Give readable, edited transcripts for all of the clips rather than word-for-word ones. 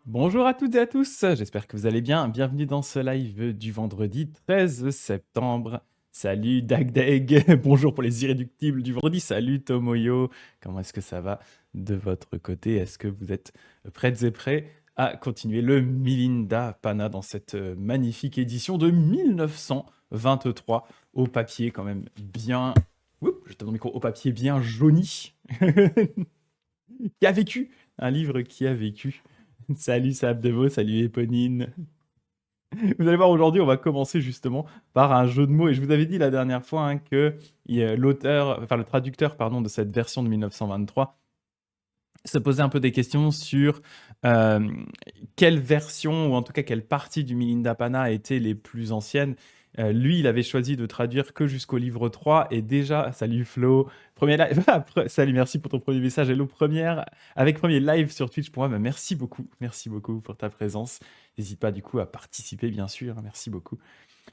Bonjour à toutes et à tous, j'espère que vous allez bien. Bienvenue dans ce live du vendredi 13 septembre. Salut Dagdag, bonjour pour les irréductibles du vendredi. Salut Tomoyo, comment est-ce que ça va de votre côté? Est-ce que vous êtes prêtes et prêts à continuer le Milinda Pana dans cette magnifique édition de 1923 au papier quand même bien... Oups, je te donne le micro, au papier bien jauni. Qui a vécu, un livre qui a vécu. Salut Sabdevo, salut Eponine. Vous allez voir, aujourd'hui, on va commencer justement par un jeu de mots. Et je vous avais dit la dernière fois hein, que le traducteur pardon, de cette version de 1923 se posait un peu des questions sur quelle version, ou en tout cas quelle partie du Milinda Pana étaient les plus anciennes. Lui, il avait choisi de traduire que jusqu'au livre 3, et déjà, salut Flo, salut, merci pour ton premier message, hello, avec premier live sur Twitch pour moi, bah, merci beaucoup pour ta présence. N'hésite pas du coup à participer, bien sûr, hein, merci beaucoup.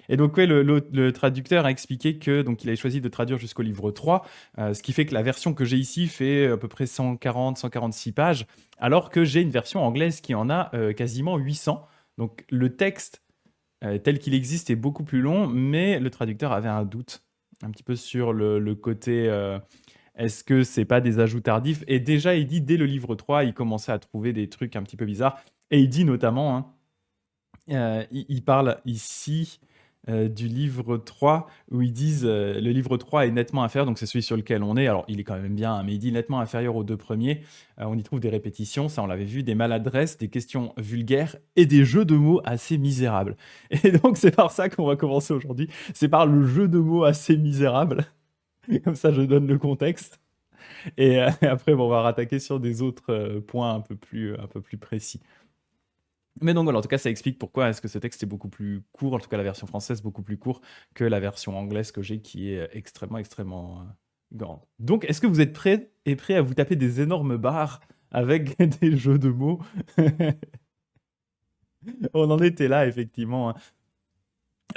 Et donc, ouais, le traducteur a expliqué que donc il avait choisi de traduire jusqu'au livre 3, ce qui fait que la version que j'ai ici fait à peu près 140-146 pages, alors que j'ai une version anglaise qui en a quasiment 800. Donc, le texte tel qu'il existe est beaucoup plus long, mais le traducteur avait un doute un petit peu sur le côté est-ce que c'est pas des ajouts tardifs. Et déjà, il dit dès le livre 3, il commençait à trouver des trucs un petit peu bizarres. Et il dit notamment, hein, il parle ici du livre 3, où ils disent le livre 3 est nettement inférieur, donc c'est celui sur lequel on est. Alors, il est quand même bien, hein, mais il dit nettement inférieur aux deux premiers. On y trouve des répétitions, ça on l'avait vu, des maladresses, des questions vulgaires et des jeux de mots assez misérables. Et donc, c'est par ça qu'on va commencer aujourd'hui. C'est par le jeu de mots assez misérable. Comme ça, je donne le contexte. Et après, bon, on va rattaquer sur des autres points un peu plus précis. Mais donc voilà, en tout cas, ça explique pourquoi est-ce que ce texte est beaucoup plus court, en tout cas la version française beaucoup plus court que la version anglaise que j'ai qui est extrêmement grande. Donc, est-ce que vous êtes prêts à vous taper des énormes barres avec des jeux de mots? On en était là, effectivement, hein.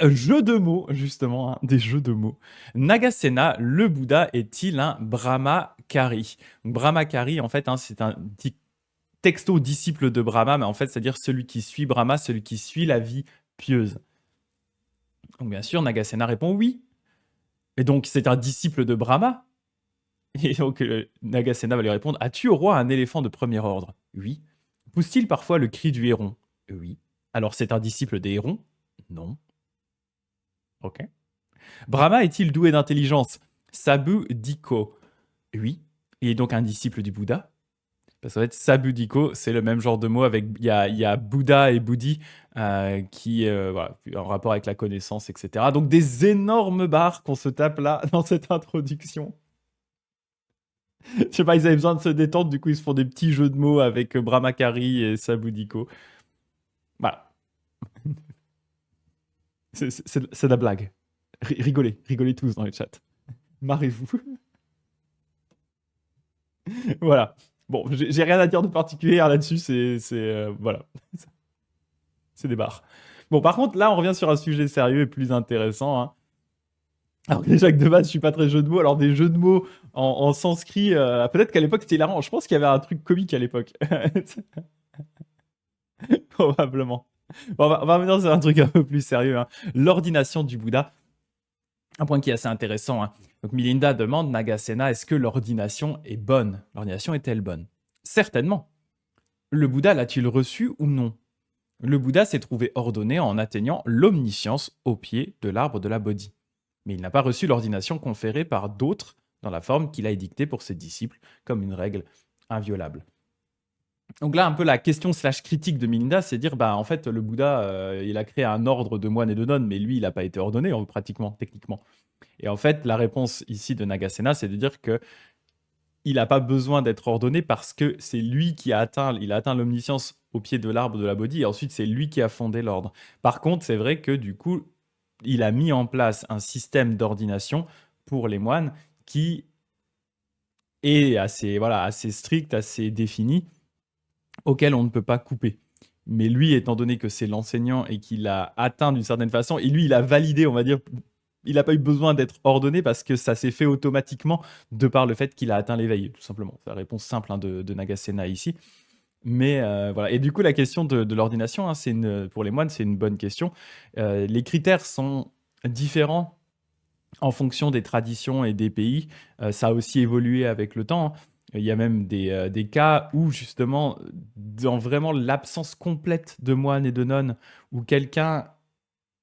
Jeu de mots, justement, hein, des jeux de mots. Nagasena, le Bouddha, est-il un Brahmachari? Brahmachari, en fait, hein, c'est un texto disciple de Brahma, mais en fait, c'est-à-dire celui qui suit Brahma, celui qui suit la vie pieuse. Donc bien sûr, Nagasena répond oui. Et donc c'est un disciple de Brahma. Et donc Nagasena va lui répondre, as-tu au roi un éléphant de premier ordre? Oui. Pousse-t-il parfois le cri du héron? Oui. Alors c'est un disciple des hérons? Non. Ok. Brahma est-il doué d'intelligence? Sabu Diko? Oui. Il est donc un disciple du Bouddha? Parce qu'en fait, sabudiko, c'est le même genre de mot avec. Il y a Bouddha et Bouddhi qui, voilà, en rapport avec la connaissance, etc. Donc des énormes barres qu'on se tape là dans cette introduction. Je sais pas, ils avaient besoin de se détendre, du coup ils se font des petits jeux de mots avec Brahmachari et sabudiko. Voilà. C'est de la blague. Rigolez tous dans le chat. Marrez-vous. Voilà. Bon, j'ai rien à dire de particulier là-dessus, voilà. C'est des barres. Bon, par contre, là, on revient sur un sujet sérieux et plus intéressant, hein. Alors déjà que de base, je suis pas très jeu de mots. Alors des jeux de mots en sanskrit, peut-être qu'à l'époque c'était hilarant. Je pense qu'il y avait un truc comique à l'époque. Probablement. Bon, on va revenir sur un truc un peu plus sérieux, hein. L'ordination du Bouddha. Un point qui est assez intéressant, hein. Donc Milinda demande, Nagasena, est-ce que l'ordination est bonne? L'ordination est-elle bonne? Certainement. Le Bouddha l'a-t-il reçu ou non? Le Bouddha s'est trouvé ordonné en atteignant l'omniscience au pied de l'arbre de la Bodhi. Mais il n'a pas reçu l'ordination conférée par d'autres dans la forme qu'il a édictée pour ses disciples comme une règle inviolable. Donc là, un peu la question slash critique de Milinda, c'est dire, bah en fait, le Bouddha, il a créé un ordre de moines et de nonnes, mais lui, il n'a pas été ordonné, pratiquement, techniquement. Et en fait, la réponse ici de Nagasena, c'est de dire que il n'a pas besoin d'être ordonné parce que c'est lui qui a atteint l'omniscience au pied de l'arbre de la Bodhi, et ensuite c'est lui qui a fondé l'ordre. Par contre, c'est vrai que du coup, il a mis en place un système d'ordination pour les moines qui est assez strict, assez défini, auquel on ne peut pas couper. Mais lui, étant donné que c'est l'enseignant et qu'il a atteint d'une certaine façon, et lui, il a validé, on va dire, il n'a pas eu besoin d'être ordonné parce que ça s'est fait automatiquement de par le fait qu'il a atteint l'éveil, tout simplement. C'est la réponse simple hein, de Nagasena ici. Mais voilà. Et du coup, la question de l'ordination, hein, pour les moines, c'est une bonne question. Les critères sont différents en fonction des traditions et des pays. Ça a aussi évolué avec le temps, hein. Il y a même des cas où, justement, dans vraiment l'absence complète de moines et de nonnes, où quelqu'un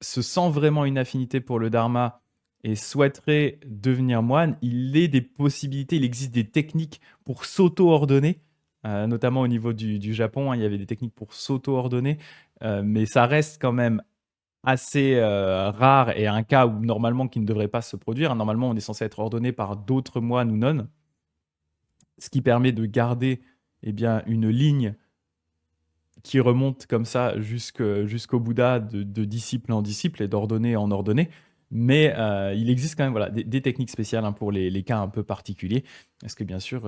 se sent vraiment une affinité pour le dharma et souhaiterait devenir moine, il existe des techniques pour s'auto-ordonner, notamment au niveau du Japon, hein, il y avait des techniques pour s'auto-ordonner, mais ça reste quand même assez rare et un cas où normalement qui ne devrait pas se produire. Normalement, on est censé être ordonné par d'autres moines ou nonnes, ce qui permet de garder eh bien, une ligne qui remonte comme ça jusqu'au Bouddha de disciple en disciple et d'ordonné en ordonné. Mais il existe quand même voilà, des techniques spéciales, hein, pour les cas un peu particuliers. Parce que bien sûr,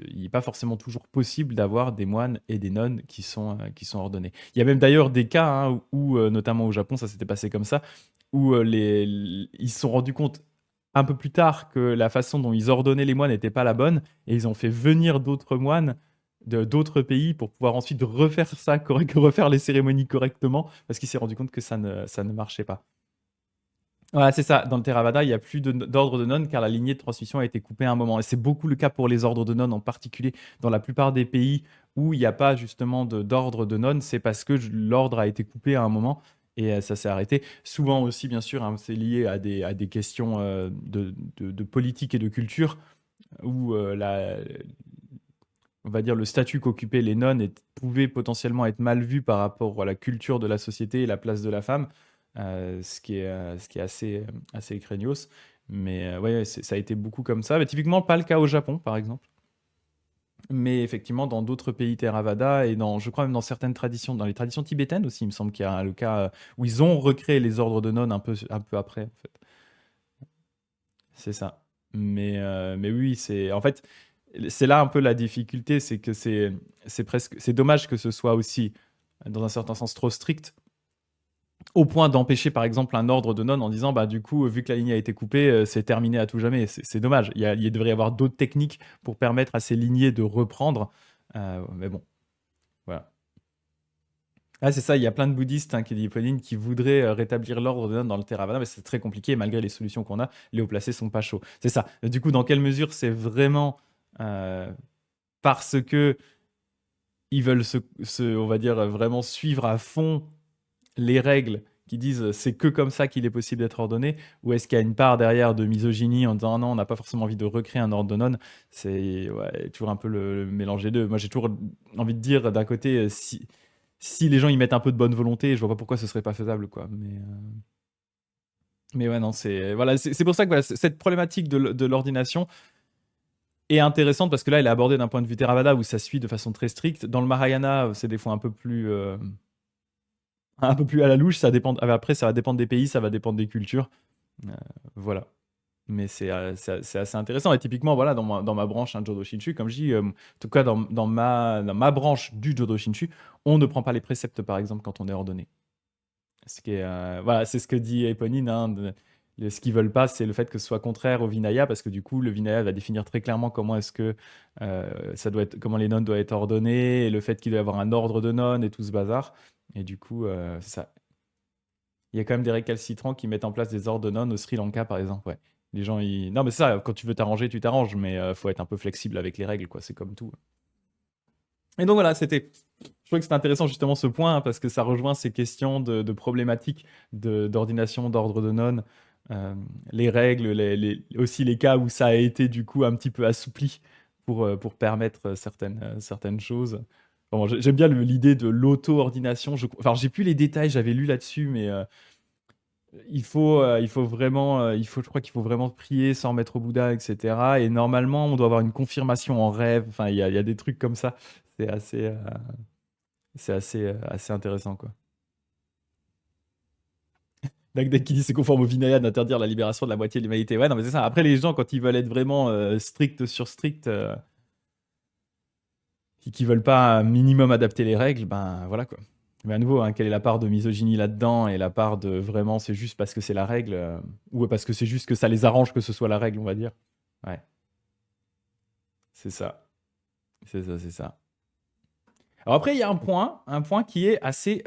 il n'est pas forcément toujours possible d'avoir des moines et des nonnes qui sont ordonnés. Il y a même d'ailleurs des cas, hein, où, notamment au Japon, ça s'était passé comme ça, où ils se sont rendus compte un peu plus tard que la façon dont ils ordonnaient les moines n'était pas la bonne, et ils ont fait venir d'autres moines d'autres pays pour pouvoir ensuite refaire ça, refaire les cérémonies correctement, parce qu'il s'est rendu compte que ça ne marchait pas. Voilà, c'est ça. Dans le Theravada, il n'y a plus d'ordre de nonnes car la lignée de transmission a été coupée à un moment. Et c'est beaucoup le cas pour les ordres de nonnes, en particulier dans la plupart des pays où il n'y a pas justement d'ordre de nonnes, c'est parce que l'ordre a été coupé à un moment et ça s'est arrêté. Souvent aussi, bien sûr, hein, c'est lié à des questions de politique et de culture où on va dire, le statut qu'occupaient les nonnes pouvait potentiellement être mal vu par rapport à la culture de la société et la place de la femme, ce qui est assez craignos. Mais ouais, ça a été beaucoup comme ça. Mais typiquement, pas le cas au Japon, par exemple. Mais effectivement, dans d'autres pays Theravada et je crois même dans certaines traditions, dans les traditions tibétaines aussi, il me semble qu'il y a le cas où ils ont recréé les ordres de nonnes un peu après, en fait. C'est ça. Mais oui, en fait, c'est là un peu la difficulté, c'est que c'est dommage que ce soit aussi, dans un certain sens, trop strict, au point d'empêcher, par exemple, un ordre de nonnes en disant, bah, du coup, vu que la lignée a été coupée, c'est terminé à tout jamais. C'est dommage. Il devrait y avoir d'autres techniques pour permettre à ces lignées de reprendre. Mais bon, voilà. Ah, c'est ça, il y a plein de bouddhistes, hein, qui dit Pauline, qui voudraient rétablir l'ordre de nonnes dans le Theravada, mais c'est très compliqué, et malgré les solutions qu'on a, les hauts placés sont pas chauds. C'est ça. Du coup, dans quelle mesure c'est vraiment euh, parce que ils veulent on va dire, vraiment suivre à fond les règles qui disent c'est que comme ça qu'il est possible d'être ordonné, ou est-ce qu'il y a une part derrière de misogynie en disant non, on n'a pas forcément envie de recréer un ordre de nonnes. C'est ouais, toujours un peu le mélange des deux. Moi, j'ai toujours envie de dire d'un côté, si les gens y mettent un peu de bonne volonté, je vois pas pourquoi ce serait pas faisable, quoi. Mais ouais, non, voilà, c'est pour ça que voilà, cette problématique de l'ordination est intéressante parce que là, elle est abordée d'un point de vue Theravada où ça suit de façon très stricte. Dans le Mahayana, c'est des fois un peu plus à la louche. Ça dépend. Après, ça va dépendre des pays, ça va dépendre des cultures. Euh, voilà. Mais c'est assez intéressant. Et typiquement, voilà, dans ma branche, hein, Jodo Shinshu, comme je dis, en tout cas dans ma branche du Jodo Shinshu, on ne prend pas les préceptes, par exemple, quand on est ordonné. Voilà, c'est ce que dit Eponine, hein, ce qu'ils veulent pas, c'est le fait que ce soit contraire au Vinaya, parce que du coup, le Vinaya va définir très clairement comment est-ce que comment les nonnes doivent être ordonnées, et le fait qu'il doit y avoir un ordre de nonnes et tout ce bazar. Et du coup, c'est ça. Il y a quand même des récalcitrants qui mettent en place des ordres de nonnes au Sri Lanka, par exemple. Ouais. Les gens, non, mais c'est ça, quand tu veux t'arranger, tu t'arranges, mais faut être un peu flexible avec les règles, quoi. C'est comme tout. Et donc voilà, je trouvais que c'était intéressant justement ce point, hein, parce que ça rejoint ces questions de problématiques d'ordination, d'ordre de nonnes, euh, les règles, aussi les cas où ça a été du coup un petit peu assoupli pour permettre certaines choses. Bon, j'aime bien l'idée de l'auto-ordination. Enfin, j'ai plus les détails, j'avais lu là-dessus, mais il faut vraiment, je crois qu'il faut vraiment prier sans remettre au Bouddha, etc. Et normalement, on doit avoir une confirmation en rêve. Enfin, il y a des trucs comme ça. C'est assez, euh, assez intéressant, quoi. Dagdag qui dit c'est conforme au Vinaya d'interdire la libération de la moitié de l'humanité. Ouais, non, mais c'est ça. Après, les gens, quand ils veulent être vraiment strict sur strict, qui veulent pas un minimum adapter les règles, ben voilà, quoi. Mais à nouveau, hein, quelle est la part de misogynie là-dedans et la part de vraiment c'est juste parce que c'est la règle, ou parce que c'est juste que ça les arrange que ce soit la règle, on va dire. Ouais, c'est ça. C'est ça, c'est ça. Alors après, il y a un point qui est assez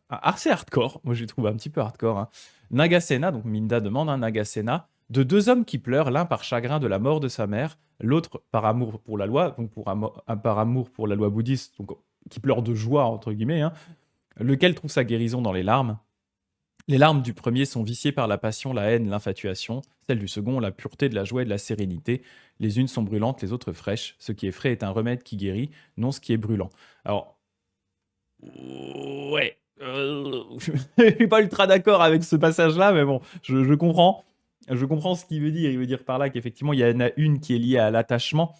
hardcore. Moi, je le trouve un petit peu hardcore, hein. Nagasena, donc Minda demande un Nagasena, de deux hommes qui pleurent, l'un par chagrin de la mort de sa mère, l'autre par amour pour la loi, donc par amour pour la loi bouddhiste, donc qui pleure de joie, entre guillemets, hein, lequel trouve sa guérison dans les larmes. Les larmes du premier sont viciées par la passion, la haine, l'infatuation. Celles du second, la pureté de la joie et de la sérénité. Les unes sont brûlantes, les autres fraîches. Ce qui est frais est un remède qui guérit, non ce qui est brûlant. Alors, ouais. Je suis pas ultra d'accord avec ce passage-là, mais bon, je comprends. Je comprends ce qu'il veut dire. Il veut dire par là qu'effectivement, il y en a une qui est liée à l'attachement.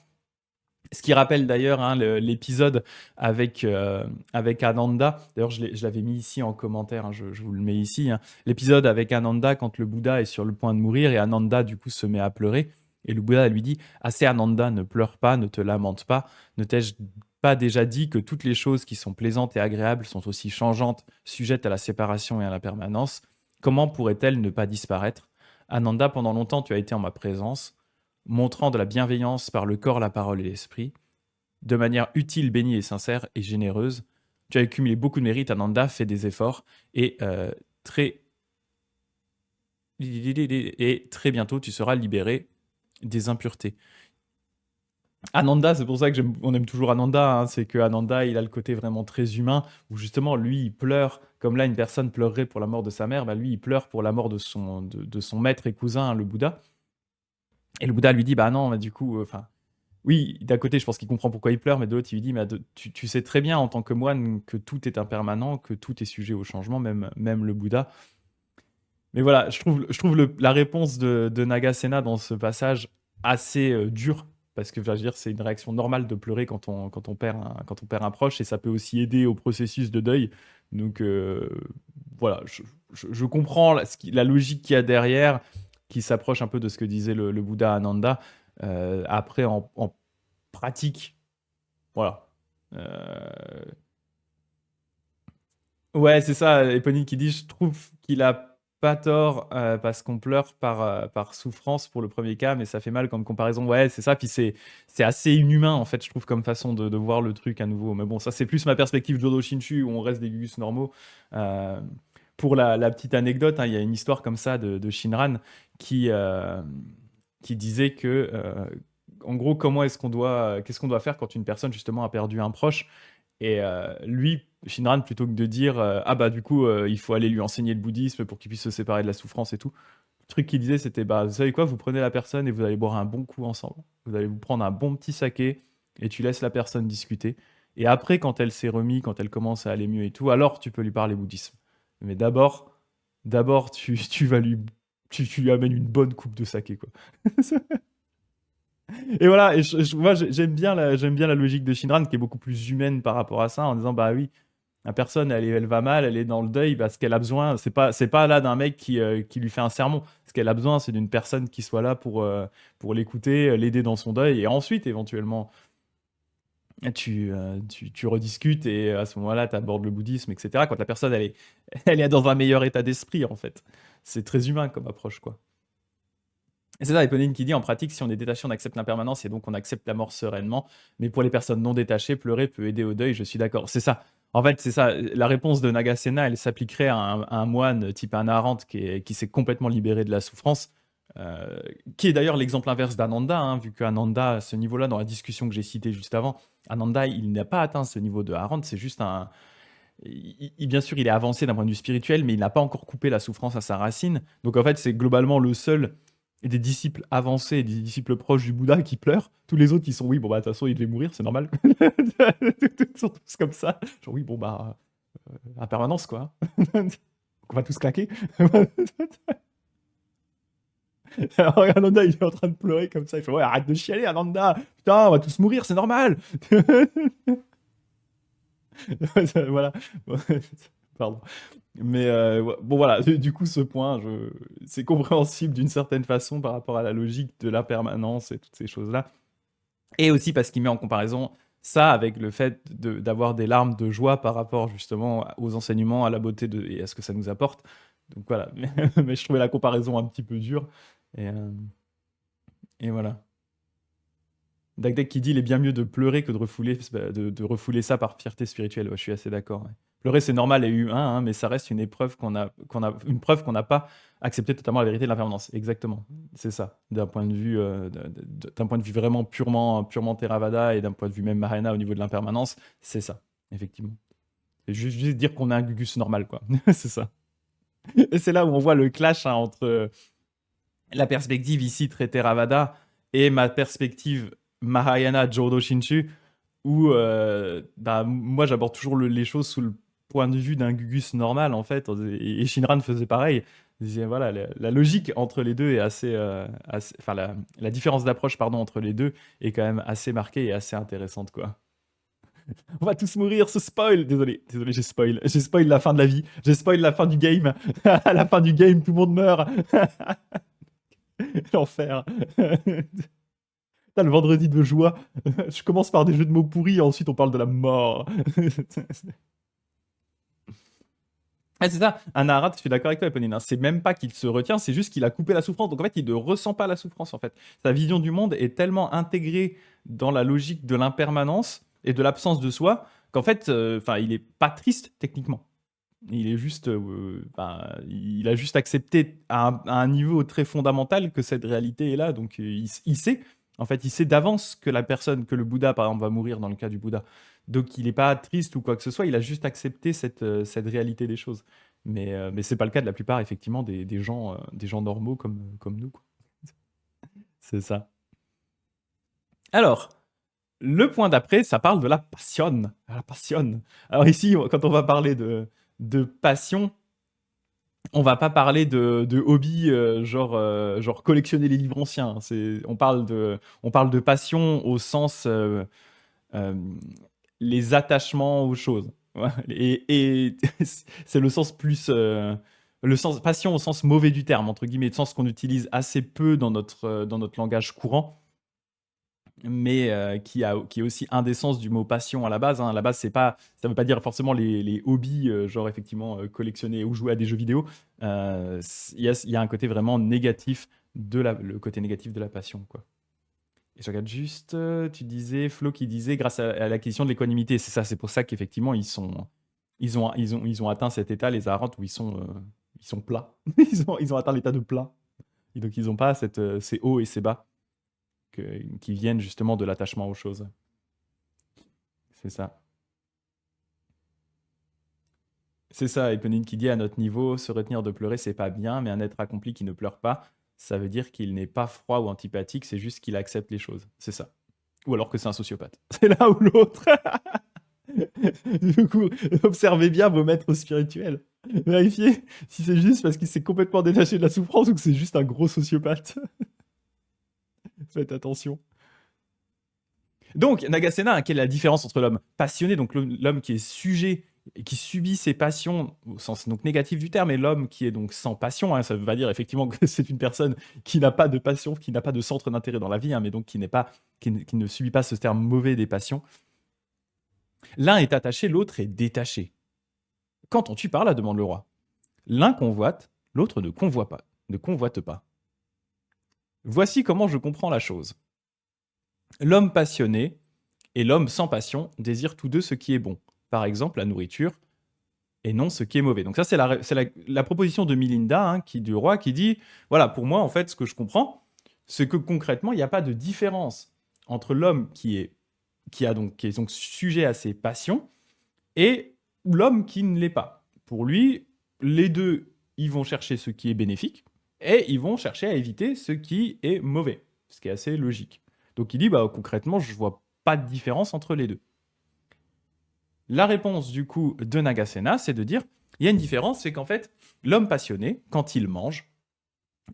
Ce qui rappelle d'ailleurs, hein, l'épisode avec Ananda. D'ailleurs, je l'avais mis ici en commentaire, hein, je vous le mets ici, hein. L'épisode avec Ananda quand le Bouddha est sur le point de mourir et Ananda, du coup, se met à pleurer. Et le Bouddha lui dit: Assez, Ananda, ne pleure pas, ne te lamente pas. Ne t'ai-je pas déjà dit que toutes les choses qui sont plaisantes et agréables sont aussi changeantes, sujettes à la séparation et à la permanence? Comment pourraient-elles ne pas disparaître? Ananda, pendant longtemps, tu as été en ma présence, montrant de la bienveillance par le corps, la parole et l'esprit, de manière utile, bénie et sincère et généreuse. Tu as accumulé beaucoup de mérites, Ananda, fait des efforts et très et très bientôt tu seras libéré des impuretés. Ananda, c'est pour ça que on aime toujours Ananda, hein, c'est que Ananda, il a le côté vraiment très humain, où justement, lui, il pleure, comme là, une personne pleurerait pour la mort de sa mère, bah, lui, il pleure pour la mort de son maître et cousin, hein, le Bouddha. Et le Bouddha lui dit, bah non, mais du coup, enfin, oui, d'un côté, je pense qu'il comprend pourquoi il pleure, mais de l'autre, il lui dit, mais tu sais très bien en tant que moine que tout est impermanent, que tout est sujet au changement, même le Bouddha. Mais voilà, je trouve la réponse de Nagasena dans ce passage assez dure, parce que je veux dire, c'est une réaction normale de pleurer quand on perd un proche, et ça peut aussi aider au processus de deuil. Donc voilà, je comprends la logique qu'il y a derrière, qui s'approche un peu de ce que disait le Bouddha Ananda. Après, en pratique, voilà. Ouais, c'est ça, Eponine qui dit: «Je trouve qu'il a pas tort, parce qu'on pleure par souffrance pour le premier cas, mais ça fait mal comme comparaison». Ouais, c'est ça, puis c'est assez inhumain, en fait, je trouve, comme façon de voir le truc à nouveau. Mais bon, ça, c'est plus ma perspective Jodo Shinshu, où on reste des Gugus normaux. Heu, pour la petite anecdote, hein, il y a une histoire comme ça de Shinran qui, qui disait que, en gros, qu'est-ce qu'on doit faire quand une personne, justement, a perdu un proche? Et lui, Shinran, plutôt que de dire ah bah du coup il faut aller lui enseigner le bouddhisme pour qu'il puisse se séparer de la souffrance et tout, le truc qu'il disait c'était bah vous savez quoi, vous prenez la personne et vous allez boire un bon coup ensemble. Vous allez vous prendre un bon petit saké et tu laisses la personne discuter. Et après, quand elle s'est remise, quand elle commence à aller mieux et tout, alors tu peux lui parler bouddhisme. Mais d'abord tu vas tu lui amènes une bonne coupe de saké quoi. Et voilà, et moi j'aime bien la logique de Shinran qui est beaucoup plus humaine par rapport à ça, en disant bah oui, la personne elle va mal, elle est dans le deuil, bah, ce qu'elle a besoin, c'est pas là d'un mec qui lui fait un sermon. Ce qu'elle a besoin, c'est d'une personne qui soit là pour l'écouter, l'aider dans son deuil, et ensuite éventuellement tu rediscutes, et à ce moment-là tu abordes le bouddhisme, etc. Quand la personne elle est dans un meilleur état d'esprit en fait. C'est très humain comme approche quoi. Et c'est ça, Eponine qui dit: «En pratique, si on est détaché, on accepte l'impermanence et donc on accepte la mort sereinement. Mais pour les personnes non détachées, pleurer peut aider au deuil». Je suis d'accord. C'est ça. En fait, c'est ça. La réponse de Nagasena, elle s'appliquerait à un moine type un Arhante qui s'est complètement libéré de la souffrance, qui est d'ailleurs l'exemple inverse d'Ananda, hein, vu qu'Ananda, à ce niveau-là, dans la discussion que j'ai citée juste avant, Ananda, il n'a pas atteint ce niveau de Arhante, c'est juste un bien sûr, il est avancé d'un point de vue spirituel, mais il n'a pas encore coupé la souffrance à sa racine. Donc en fait, c'est globalement le seul des disciples avancés, des disciples proches du Bouddha qui pleurent. Tous les autres, ils sont oui, bon bah de toute façon, il devait mourir, c'est normal. Ils sont tous comme ça. Genre oui, bon bah impermanence quoi. On va tous claquer. Alors Ananda, il est en train de pleurer comme ça. Il fait ouais, arrête de chialer, Ananda. Putain, on va tous mourir, c'est normal. Voilà. Pardon. Mais bon voilà, du coup ce point, c'est compréhensible d'une certaine façon par rapport à la logique de l'impermanence et toutes ces choses-là. Et aussi parce qu'il met en comparaison ça avec le fait d'avoir des larmes de joie par rapport justement aux enseignements, à la beauté et à ce que ça nous apporte. Donc voilà, mais je trouvais la comparaison un petit peu dure. Et, euh, et voilà. Dagdeg qui dit il est bien mieux de pleurer que de refouler ça par fierté spirituelle. Ouais, je suis assez d'accord. Ouais. Pleurer, c'est normal et humain, hein, mais ça reste une épreuve une preuve qu'on n'a pas accepté totalement la vérité de l'impermanence. Exactement. C'est ça. D'un point de vue, d'un point de vue vraiment purement Theravada et d'un point de vue même Mahayana au niveau de l'impermanence, c'est ça, effectivement. C'est juste dire qu'on est un gugus normal, quoi. C'est ça. Et c'est là où on voit le clash, hein, entre la perspective ici très Theravada et ma perspective Mahayana Jodo Shinshu, où moi j'aborde toujours les choses sous le point de vue d'un gugus normal en fait, et Shinran faisait pareil. Il disait, voilà, la logique entre les deux est enfin la différence d'approche pardon entre les deux est quand même assez marquée et assez intéressante quoi. On va tous mourir, ce spoil. Désolé, j'ai spoil la fin de la vie, j'ai spoil la fin du game. À la fin du game, tout le monde meurt. L'enfer. T'as le vendredi de joie. Je commence par des jeux de mots pourris, ensuite on parle de la mort. Ah, c'est ça, un Naharat, je suis d'accord avec toi, Eponine, hein. C'est même pas qu'il se retient, c'est juste qu'il a coupé la souffrance. Donc en fait, il ne ressent pas la souffrance, en fait. Sa vision du monde est tellement intégrée dans la logique de l'impermanence et de l'absence de soi qu'en fait, il est pas triste techniquement. Il est juste, il a juste accepté à un niveau très fondamental que cette réalité est là. Donc il sait, en fait, il sait d'avance que que le Bouddha, par exemple, va mourir dans le cas du Bouddha. Donc il n'est pas triste ou quoi que ce soit. Il a juste accepté cette réalité des choses. Mais c'est pas le cas de la plupart, effectivement, des gens normaux comme nous, quoi. C'est ça. Alors, le point d'après, ça parle de la passion. La passion. Alors ici, quand on va parler de passion, on va pas parler de hobby genre collectionner les livres anciens. On parle de passion au sens euh, les attachements aux choses. Ouais. Et c'est le sens plus le sens passion au sens mauvais du terme entre guillemets, le sens qu'on utilise assez peu dans notre langage courant, mais qui est aussi un des sens du mot passion à la base, hein. À la base, ça veut pas dire forcément les hobbies, genre effectivement collectionner ou jouer à des jeux vidéo. Il y a un côté vraiment négatif le côté négatif de la passion, quoi. Et je regarde juste, tu disais, Flo qui disait, grâce à l'acquisition de l'équanimité, c'est ça, c'est pour ça qu'effectivement ils ont atteint cet état, les Aharantes, où ils sont plats. Ils ont atteint l'état de plat. Et donc ils n'ont pas ces hauts et ces bas qui viennent justement de l'attachement aux choses. C'est ça. C'est ça, Eponine qui dit à notre niveau, se retenir de pleurer, c'est pas bien, mais un être accompli qui ne pleure pas, ça veut dire qu'il n'est pas froid ou antipathique, c'est juste qu'il accepte les choses. C'est ça. Ou alors que c'est un sociopathe. C'est l'un ou l'autre. Du coup, observez bien vos maîtres spirituels. Vérifiez si c'est juste parce qu'il s'est complètement détaché de la souffrance ou que c'est juste un gros sociopathe. Faites attention. Donc, Nagasena, quelle est la différence entre l'homme passionné, donc l'homme qui est sujet et qui subit ses passions au sens donc négatif du terme, et l'homme qui est donc sans passion, hein, ça veut pas dire effectivement que c'est une personne qui n'a pas de passion, qui n'a pas de centre d'intérêt dans la vie, hein, mais donc qui ne subit pas ce terme mauvais des passions. L'un est attaché, l'autre est détaché. Qu'entends-tu par là demande le roi. L'un convoite, l'autre ne convoite pas. Voici comment je comprends la chose. L'homme passionné et l'homme sans passion désirent tous deux ce qui est bon, par exemple la nourriture, et non ce qui est mauvais. Donc ça, c'est la proposition de Milinda, hein, du roi, qui dit, voilà, pour moi, en fait, ce que je comprends, c'est que concrètement, il n'y a pas de différence entre l'homme qui est donc sujet à ses passions et l'homme qui ne l'est pas. Pour lui, les deux, ils vont chercher ce qui est bénéfique et ils vont chercher à éviter ce qui est mauvais, ce qui est assez logique. Donc il dit, bah, concrètement, je vois pas de différence entre les deux. La réponse du coup de Nagasena, c'est de dire, il y a une différence, c'est qu'en fait, l'homme passionné, quand il mange,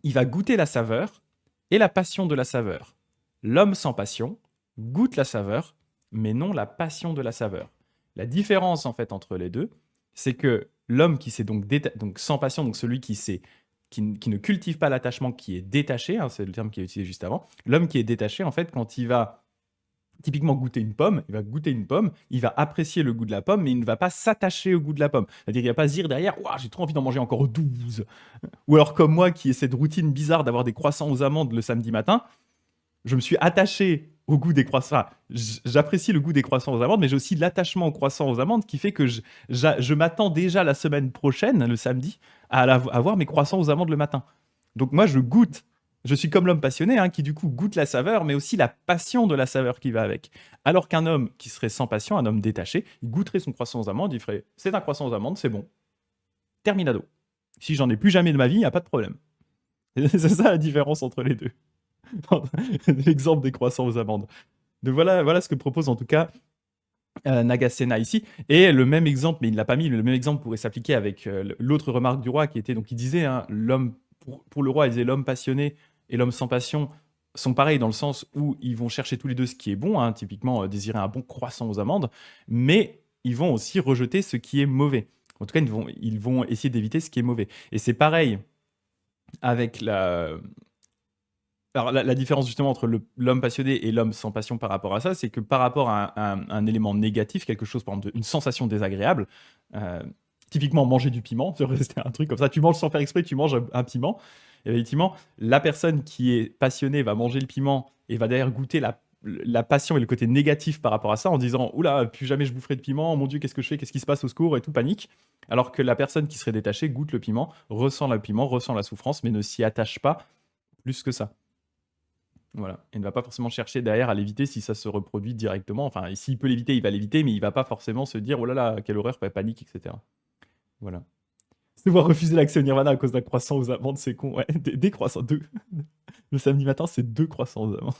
il va goûter la saveur et la passion de la saveur. L'homme sans passion goûte la saveur, mais non la passion de la saveur. La différence en fait entre les deux, c'est que l'homme qui s'est donc sans passion, donc celui qui ne cultive pas l'attachement, qui est détaché, hein, c'est le terme qui est utilisé juste avant, l'homme qui est détaché, en fait, quand il va typiquement goûter une pomme, il va apprécier le goût de la pomme, mais il ne va pas s'attacher au goût de la pomme. C'est-à-dire, il va pas se dire derrière, ouah, j'ai trop envie d'en manger encore 12. Ou alors comme moi qui ai cette routine bizarre d'avoir des croissants aux amandes le samedi matin, je me suis attaché au goût des croissants. Enfin, j'apprécie le goût des croissants aux amandes, mais j'ai aussi l'attachement aux croissants aux amandes qui fait que je m'attends déjà la semaine prochaine, le samedi, à avoir mes croissants aux amandes le matin. Donc moi, je goûte. Je suis comme l'homme passionné, hein, qui du coup goûte la saveur, mais aussi la passion de la saveur qui va avec. Alors qu'un homme qui serait sans passion, un homme détaché, il goûterait son croissant aux amandes, il ferait c'est un croissant aux amandes, c'est bon. Terminado. Si j'en ai plus jamais de ma vie, il n'y a pas de problème. C'est ça la différence entre les deux. L'exemple des croissants aux amandes. Donc voilà ce que propose en tout cas Nagasena ici. Et le même exemple, mais il ne l'a pas mis, le même exemple pourrait s'appliquer avec l'autre remarque du roi qui était, donc il disait, hein, l'homme, pour le roi, il disait l'homme passionné et l'homme sans passion sont pareils dans le sens où ils vont chercher tous les deux ce qui est bon, hein, typiquement désirer un bon croissant aux amandes, mais ils vont aussi rejeter ce qui est mauvais. En tout cas, ils vont essayer d'éviter ce qui est mauvais. Et c'est pareil avec alors, la différence justement entre l'homme passionné et l'homme sans passion par rapport à ça, c'est que par rapport à un élément négatif, quelque chose, par exemple, une sensation désagréable, typiquement manger du piment, c'était un truc comme ça, tu manges sans faire exprès, tu manges un piment, et effectivement, la personne qui est passionnée va manger le piment et va d'ailleurs goûter la passion et le côté négatif par rapport à ça en disant oula, plus jamais je boufferai de piment, mon Dieu, qu'est-ce que je fais, qu'est-ce qui se passe au secours et tout, panique. Alors que la personne qui serait détachée goûte le piment, ressent la souffrance, mais ne s'y attache pas plus que ça. Voilà, et ne va pas forcément chercher derrière à l'éviter si ça se reproduit directement. Enfin, s'il peut l'éviter, il va l'éviter, mais il va pas forcément se dire oh là là, quelle horreur, panique, etc. Voilà. Se voir refuser l'accès au Nirvana à cause d'un croissant aux amandes, c'est con. Ouais, des croissants, deux. Le samedi matin, c'est 2 croissants aux amandes.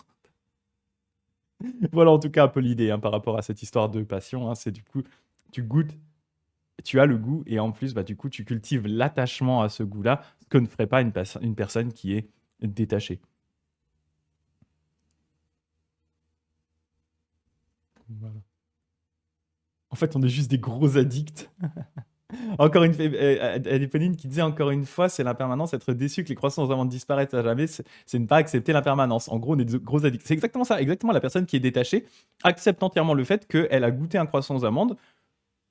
Voilà en tout cas un peu l'idée, hein, par rapport à cette histoire de passion, hein, c'est du coup, tu goûtes, tu as le goût, et en plus, bah, du coup, tu cultives l'attachement à ce goût-là, ce que ne ferait pas une personne qui est détachée. Voilà. En fait, on est juste des gros addicts. Encore une fois, Éponine qui disait encore une fois, c'est l'impermanence, être déçu que les croissants aux amandes disparaissent à jamais, c'est ne pas accepter l'impermanence. En gros, on est des gros addicts. C'est exactement ça, exactement la personne qui est détachée accepte entièrement le fait qu'elle a goûté un croissant aux amandes.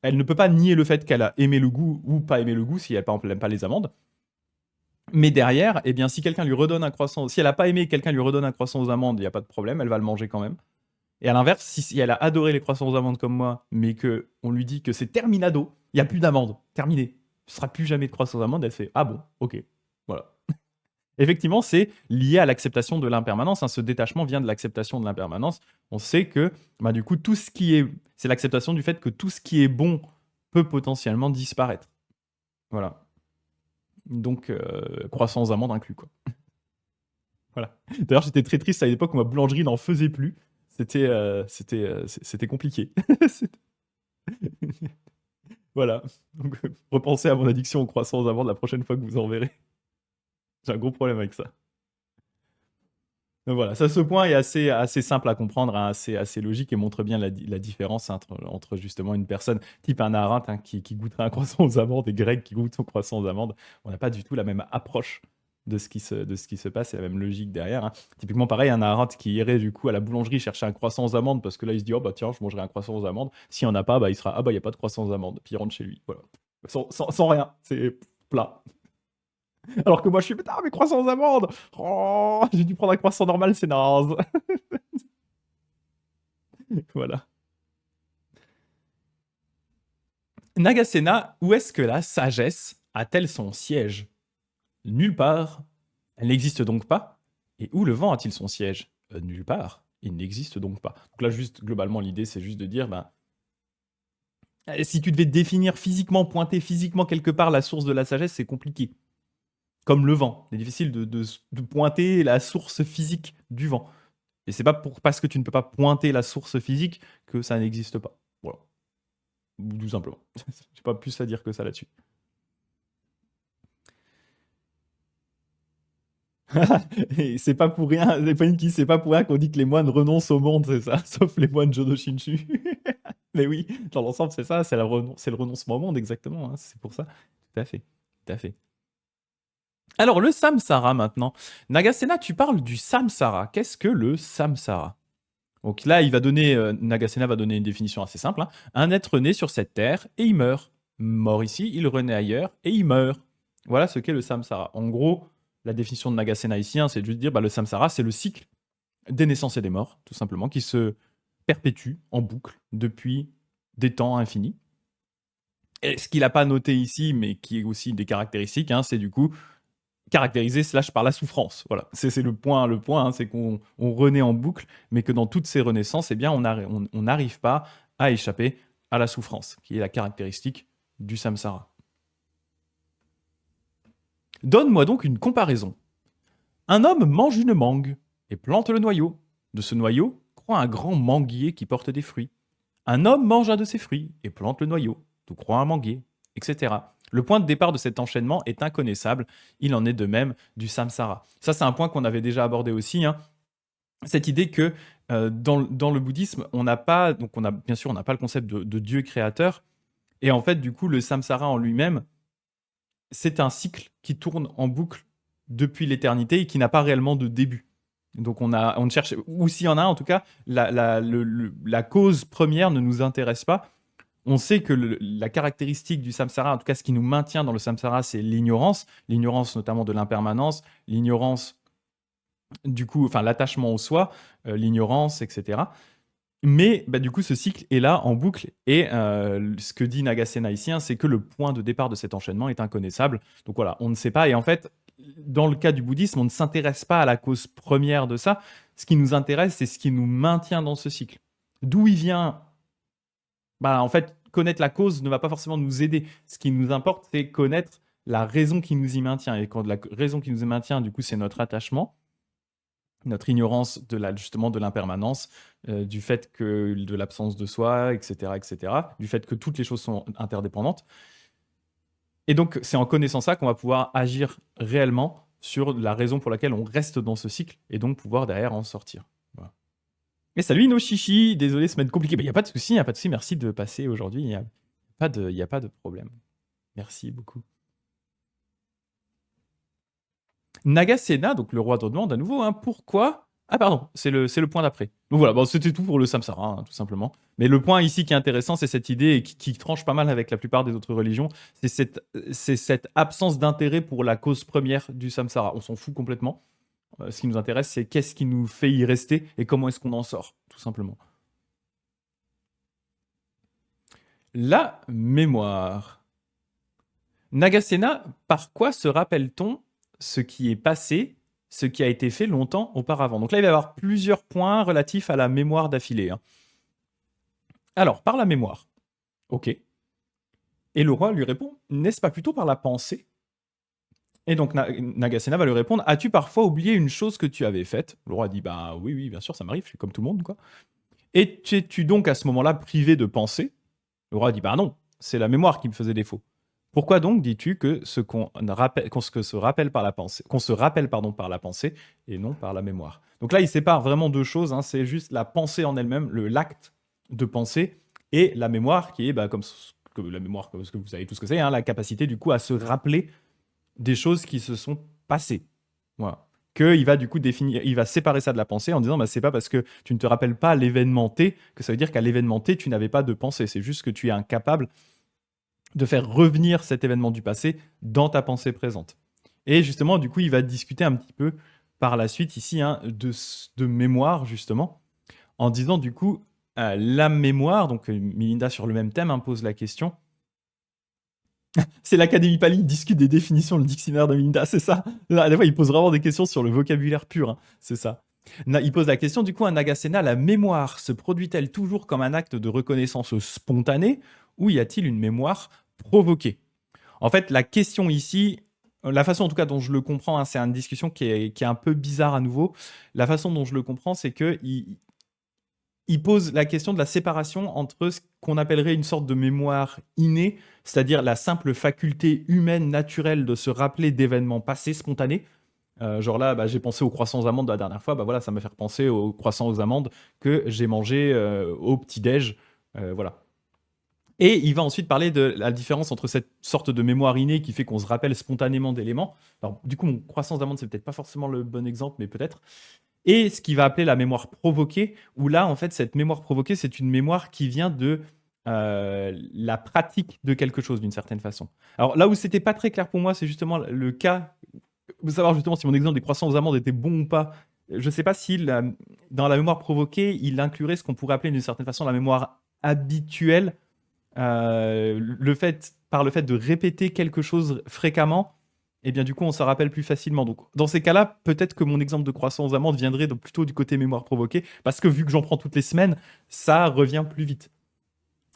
Elle ne peut pas nier le fait qu'elle a aimé le goût ou pas aimé le goût si elle, par exemple, n'aime pas les amandes. Mais derrière, eh bien, si quelqu'un lui redonne un croissant, si elle n'a pas aimé, quelqu'un lui redonne un croissant aux amandes, il n'y a pas de problème, elle va le manger quand même. Et à l'inverse, si elle a adoré les croissants aux amandes comme moi, mais que on lui dit que c'est terminado, il n'y a plus d'amandes, terminé. Ce sera plus jamais de croissants aux amandes, elle fait ah bon, ok, voilà. Effectivement, c'est lié à l'acceptation de l'impermanence, hein. Ce détachement vient de l'acceptation de l'impermanence. On sait que bah, du coup, tout ce qui est. C'est l'acceptation du fait que tout ce qui est bon peut potentiellement disparaître. Voilà. Donc, croissants aux amandes inclus, quoi. Voilà. D'ailleurs, j'étais très triste à l'époque où ma boulangerie n'en faisait plus. C'était compliqué. Voilà. Donc, repensez à mon addiction aux croissants aux amandes la prochaine fois que vous en verrez. J'ai un gros problème avec ça. Donc voilà, ça, ce point est assez simple à comprendre, hein, assez logique et montre bien la différence entre justement une personne type un Arendt, hein, qui goûterait un croissant aux amandes et Greg qui goûte son croissant aux amandes. On n'a pas du tout la même approche de ce qui se passe et la même logique derrière, hein. Typiquement pareil, un Arendt qui irait du coup à la boulangerie chercher un croissant aux amandes parce que là il se dit oh bah tiens je mangerai un croissant aux amandes. S'il n'y en a pas, bah il sera ah bah il n'y a pas de croissant aux amandes. Puis il rentre chez lui. Voilà. Sans rien. C'est plat. Alors que moi, je suis putain, mais croissants aux amandes. Oh, j'ai dû prendre un croissant normal, c'est naze. Voilà. Nagasena, où est-ce que la sagesse a-t-elle son siège? Nulle part. Elle n'existe donc pas. Et où le vent a-t-il son siège? Nulle part. Il n'existe donc pas. Donc là, juste globalement, l'idée, c'est juste de dire, bah, si tu devais définir physiquement, pointer physiquement quelque part la source de la sagesse, c'est compliqué. Comme le vent. C'est difficile de pointer la source physique du vent. Et c'est pas parce que tu ne peux pas pointer la source physique que ça n'existe pas. Voilà. Tout simplement. J'ai pas plus à dire que ça là-dessus. Et c'est pas pour rien, c'est pas pour rien qu'on dit que les moines renoncent au monde, c'est ça, sauf les moines Jodo Shinshu. Mais oui, dans l'ensemble, c'est ça, c'est le renoncement au monde, exactement, hein, c'est pour ça. Tout à fait, tout à fait. Alors, le samsara maintenant. Nagasena, tu parles du samsara. Qu'est-ce que le samsara? Donc là, Nagasena va donner une définition assez simple, hein. Un être né sur cette terre et il meurt. Mort ici, il renaît ailleurs et il meurt. Voilà ce qu'est le samsara. En gros, la définition de Nagasena ici, hein, c'est de juste dire le samsara, c'est le cycle des naissances et des morts, tout simplement, qui se perpétuent en boucle depuis des temps infinis. Et ce qu'il n'a pas noté ici, mais qui est aussi une des caractéristiques, c'est du coup caractérisé / par la souffrance. Voilà, c'est le point, c'est qu'on renaît en boucle, mais que dans toutes ces renaissances, eh bien, on n'arrive pas à échapper à la souffrance, qui est la caractéristique du samsara. Donne-moi donc une comparaison. Un homme mange une mangue et plante le noyau. De ce noyau croît un grand manguier qui porte des fruits. Un homme mange un de ces fruits et plante le noyau. D'où croît un manguier, etc. Le point de départ de cet enchaînement est inconnaissable. Il en est de même du samsara. Ça, c'est un point qu'on avait déjà abordé aussi. Cette idée que dans le bouddhisme, on n'a pas, donc bien sûr, on n'a pas le concept de Dieu créateur. Et en fait, du coup, le samsara en lui-même, c'est un cycle qui tourne en boucle depuis l'éternité et qui n'a pas réellement de début. Donc on cherche, ou s'il y en a en tout cas, la cause première ne nous intéresse pas. On sait que la caractéristique du samsara, en tout cas ce qui nous maintient dans le samsara, c'est l'ignorance notamment de l'impermanence, l'ignorance du coup, enfin l'attachement au soi, l'ignorance, etc. Mais du coup, ce cycle est là en boucle. Et ce que dit Nagasena ici, c'est que le point de départ de cet enchaînement est inconnaissable. Donc voilà, on ne sait pas. Et en fait, dans le cas du bouddhisme, on ne s'intéresse pas à la cause première de ça. Ce qui nous intéresse, c'est ce qui nous maintient dans ce cycle. D'où il vient, en fait, connaître la cause ne va pas forcément nous aider. Ce qui nous importe, c'est connaître la raison qui nous y maintient. Et quand la raison qui nous y maintient, du coup, c'est notre attachement, notre ignorance justement de l'impermanence, du fait que de l'absence de soi, etc., du fait que toutes les choses sont interdépendantes. Et donc, c'est en connaissant ça qu'on va pouvoir agir réellement sur la raison pour laquelle on reste dans ce cycle et donc pouvoir derrière en sortir. Voilà. Et salut Inoshishi, désolé, semaine compliquée. Il n'y a pas de souci, merci de passer aujourd'hui, il n'y a pas de problème. Merci beaucoup. Nagasena, donc le roi te demande à nouveau, pourquoi... Ah pardon, c'est le point d'après. Donc voilà, c'était tout pour le samsara, tout simplement. Mais le point ici qui est intéressant, c'est cette idée qui tranche pas mal avec la plupart des autres religions, c'est cette absence d'intérêt pour la cause première du samsara. On s'en fout complètement. Ce qui nous intéresse, c'est qu'est-ce qui nous fait y rester et comment est-ce qu'on en sort, tout simplement. La mémoire. Nagasena, par quoi se rappelle-t-on ce qui est passé, ce qui a été fait longtemps auparavant? Donc là, il va y avoir plusieurs points relatifs à la mémoire d'affilée. Alors, par la mémoire. Ok. Et le roi lui répond, n'est-ce pas plutôt par la pensée? Et donc Nagasena va lui répondre, as-tu parfois oublié une chose que tu avais faite? Le roi dit, bah oui, bien sûr, ça m'arrive, je suis comme tout le monde, quoi. Et es-tu donc à ce moment-là privé de pensée? Le roi dit, bah non, c'est la mémoire qui me faisait défaut. Pourquoi donc dis-tu que qu'on se rappelle par la pensée et non par la mémoire? Donc là, il sépare vraiment deux choses. C'est juste la pensée en elle-même, l'acte de penser, et la mémoire qui est comme la mémoire, parce que vous savez tout ce que c'est, la capacité du coup à se rappeler des choses qui se sont passées. Voilà. Qu'il va du coup définir, il va séparer ça de la pensée en disant c'est pas parce que tu ne te rappelles pas l'événement T que ça veut dire qu'à l'événement T tu n'avais pas de pensée. C'est juste que tu es incapable de faire revenir cet événement du passé dans ta pensée présente. Et justement, du coup, il va discuter un petit peu par la suite ici de mémoire, justement, en disant du coup, la mémoire, donc Melinda sur le même thème pose la question. C'est l'Académie Pali qui discute des définitions, le dictionnaire de Melinda, c'est ça. Là, des fois, il pose vraiment des questions sur le vocabulaire pur, c'est ça. Il pose la question, du coup, à Nagasena, la mémoire se produit-elle toujours comme un acte de reconnaissance spontanée ou y a-t-il une mémoire provoquée? En fait, la question ici, la façon en tout cas dont je le comprends, c'est une discussion qui est un peu bizarre à nouveau. La façon dont je le comprends, c'est qu'il pose la question de la séparation entre ce qu'on appellerait une sorte de mémoire innée, c'est-à-dire la simple faculté humaine naturelle de se rappeler d'événements passés spontanés. Genre là, j'ai pensé aux croissants aux amandes de la dernière fois, voilà, ça m'a fait penser aux croissants aux amandes que j'ai mangé au petit-déj, voilà. Et il va ensuite parler de la différence entre cette sorte de mémoire innée qui fait qu'on se rappelle spontanément d'éléments. Alors du coup, mon croissant aux amandes, c'est peut-être pas forcément le bon exemple, mais peut-être. Et ce qu'il va appeler la mémoire provoquée, où là, en fait, cette mémoire provoquée, c'est une mémoire qui vient de la pratique de quelque chose, d'une certaine façon. Alors là où c'était pas très clair pour moi, c'est justement le cas, de savoir justement si mon exemple des croissants aux amandes était bon ou pas. je ne sais pas si dans la mémoire provoquée, il inclurait ce qu'on pourrait appeler d'une certaine façon la mémoire habituelle. Par le fait de répéter quelque chose fréquemment, et bien du coup on s'en rappelle plus facilement. Donc dans ces cas-là, peut-être que mon exemple de croissance aux amandes viendrait plutôt du côté mémoire provoquée, parce que vu que j'en prends toutes les semaines, ça revient plus vite.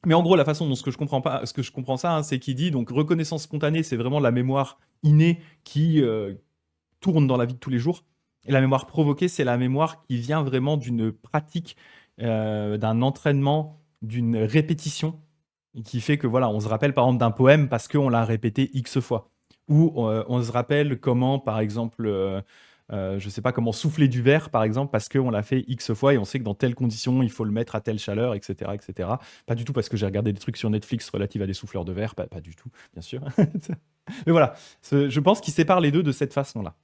Mais en gros, la façon dont ce que je comprends ça, hein, c'est qu'il dit donc reconnaissance spontanée, c'est vraiment la mémoire innée qui tourne dans la vie de tous les jours. Et la mémoire provoquée, c'est la mémoire qui vient vraiment d'une pratique, d'un entraînement, d'une répétition, et qui fait que voilà, on se rappelle par exemple d'un poème parce qu'on l'a répété X fois. Ou on se rappelle comment, par exemple, je sais pas comment souffler du verre, par exemple, parce qu'on l'a fait X fois et on sait que dans telles conditions, il faut le mettre à telle chaleur, etc., etc. Pas du tout parce que j'ai regardé des trucs sur Netflix relatifs à des souffleurs de verre, pas du tout, bien sûr. Mais voilà, je pense qu'il sépare les deux de cette façon-là.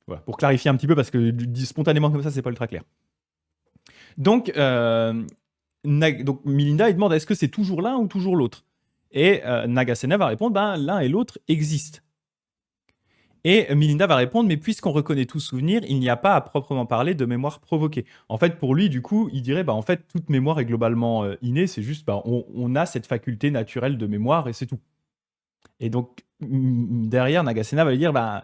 Voilà, pour clarifier un petit peu, parce que dit spontanément comme ça, c'est pas ultra clair. Donc, donc Melinda, il demande est-ce que c'est toujours l'un ou toujours l'autre. Et Nagasena va répondre ben, l'un et l'autre existent. Et Melinda va répondre mais puisqu'on reconnaît tout souvenir, il n'y a pas à proprement parler de mémoire provoquée. En fait, pour lui, du coup, il dirait bah, en fait, toute mémoire est globalement innée, c'est juste bah, on a cette faculté naturelle de mémoire et c'est tout. Et donc, derrière, Nagasena va lui dire bah,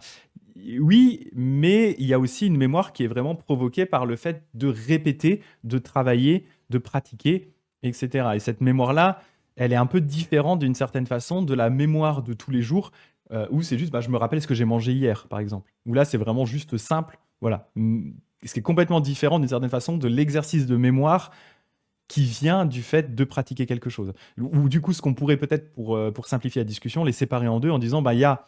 oui, mais il y a aussi une mémoire qui est vraiment provoquée par le fait de répéter, de travailler, de pratiquer, etc. Et cette mémoire-là, elle est un peu différente d'une certaine façon de la mémoire de tous les jours, où c'est juste, bah, je me rappelle ce que j'ai mangé hier, par exemple. Où là, c'est vraiment juste simple. Voilà. Ce qui est complètement différent d'une certaine façon de l'exercice de mémoire qui vient du fait de pratiquer quelque chose. Ou du coup, ce qu'on pourrait peut-être, pour simplifier la discussion, les séparer en deux en disant, bah, il y a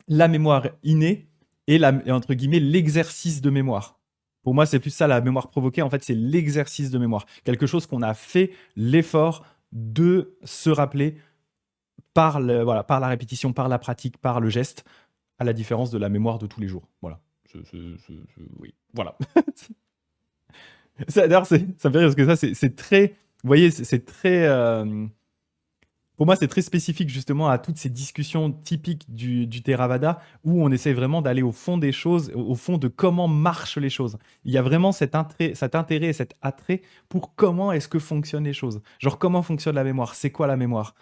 la mémoire innée et entre guillemets l'exercice de mémoire. Pour moi, c'est plus ça la mémoire provoquée. En fait, c'est l'exercice de mémoire. Quelque chose qu'on a fait l'effort de se rappeler par la répétition, par la pratique, par le geste, à la différence de la mémoire de tous les jours. Voilà. Oui, voilà. D'ailleurs, ça me fait rire parce que ça, c'est très. Vous voyez, c'est très. Pour moi, c'est très spécifique justement à toutes ces discussions typiques du Theravada où on essaie vraiment d'aller au fond des choses, au fond de comment marchent les choses. Il y a vraiment cet intérêt et cet attrait pour comment est-ce que fonctionnent les choses. Genre comment fonctionne la mémoire, c'est quoi la mémoire.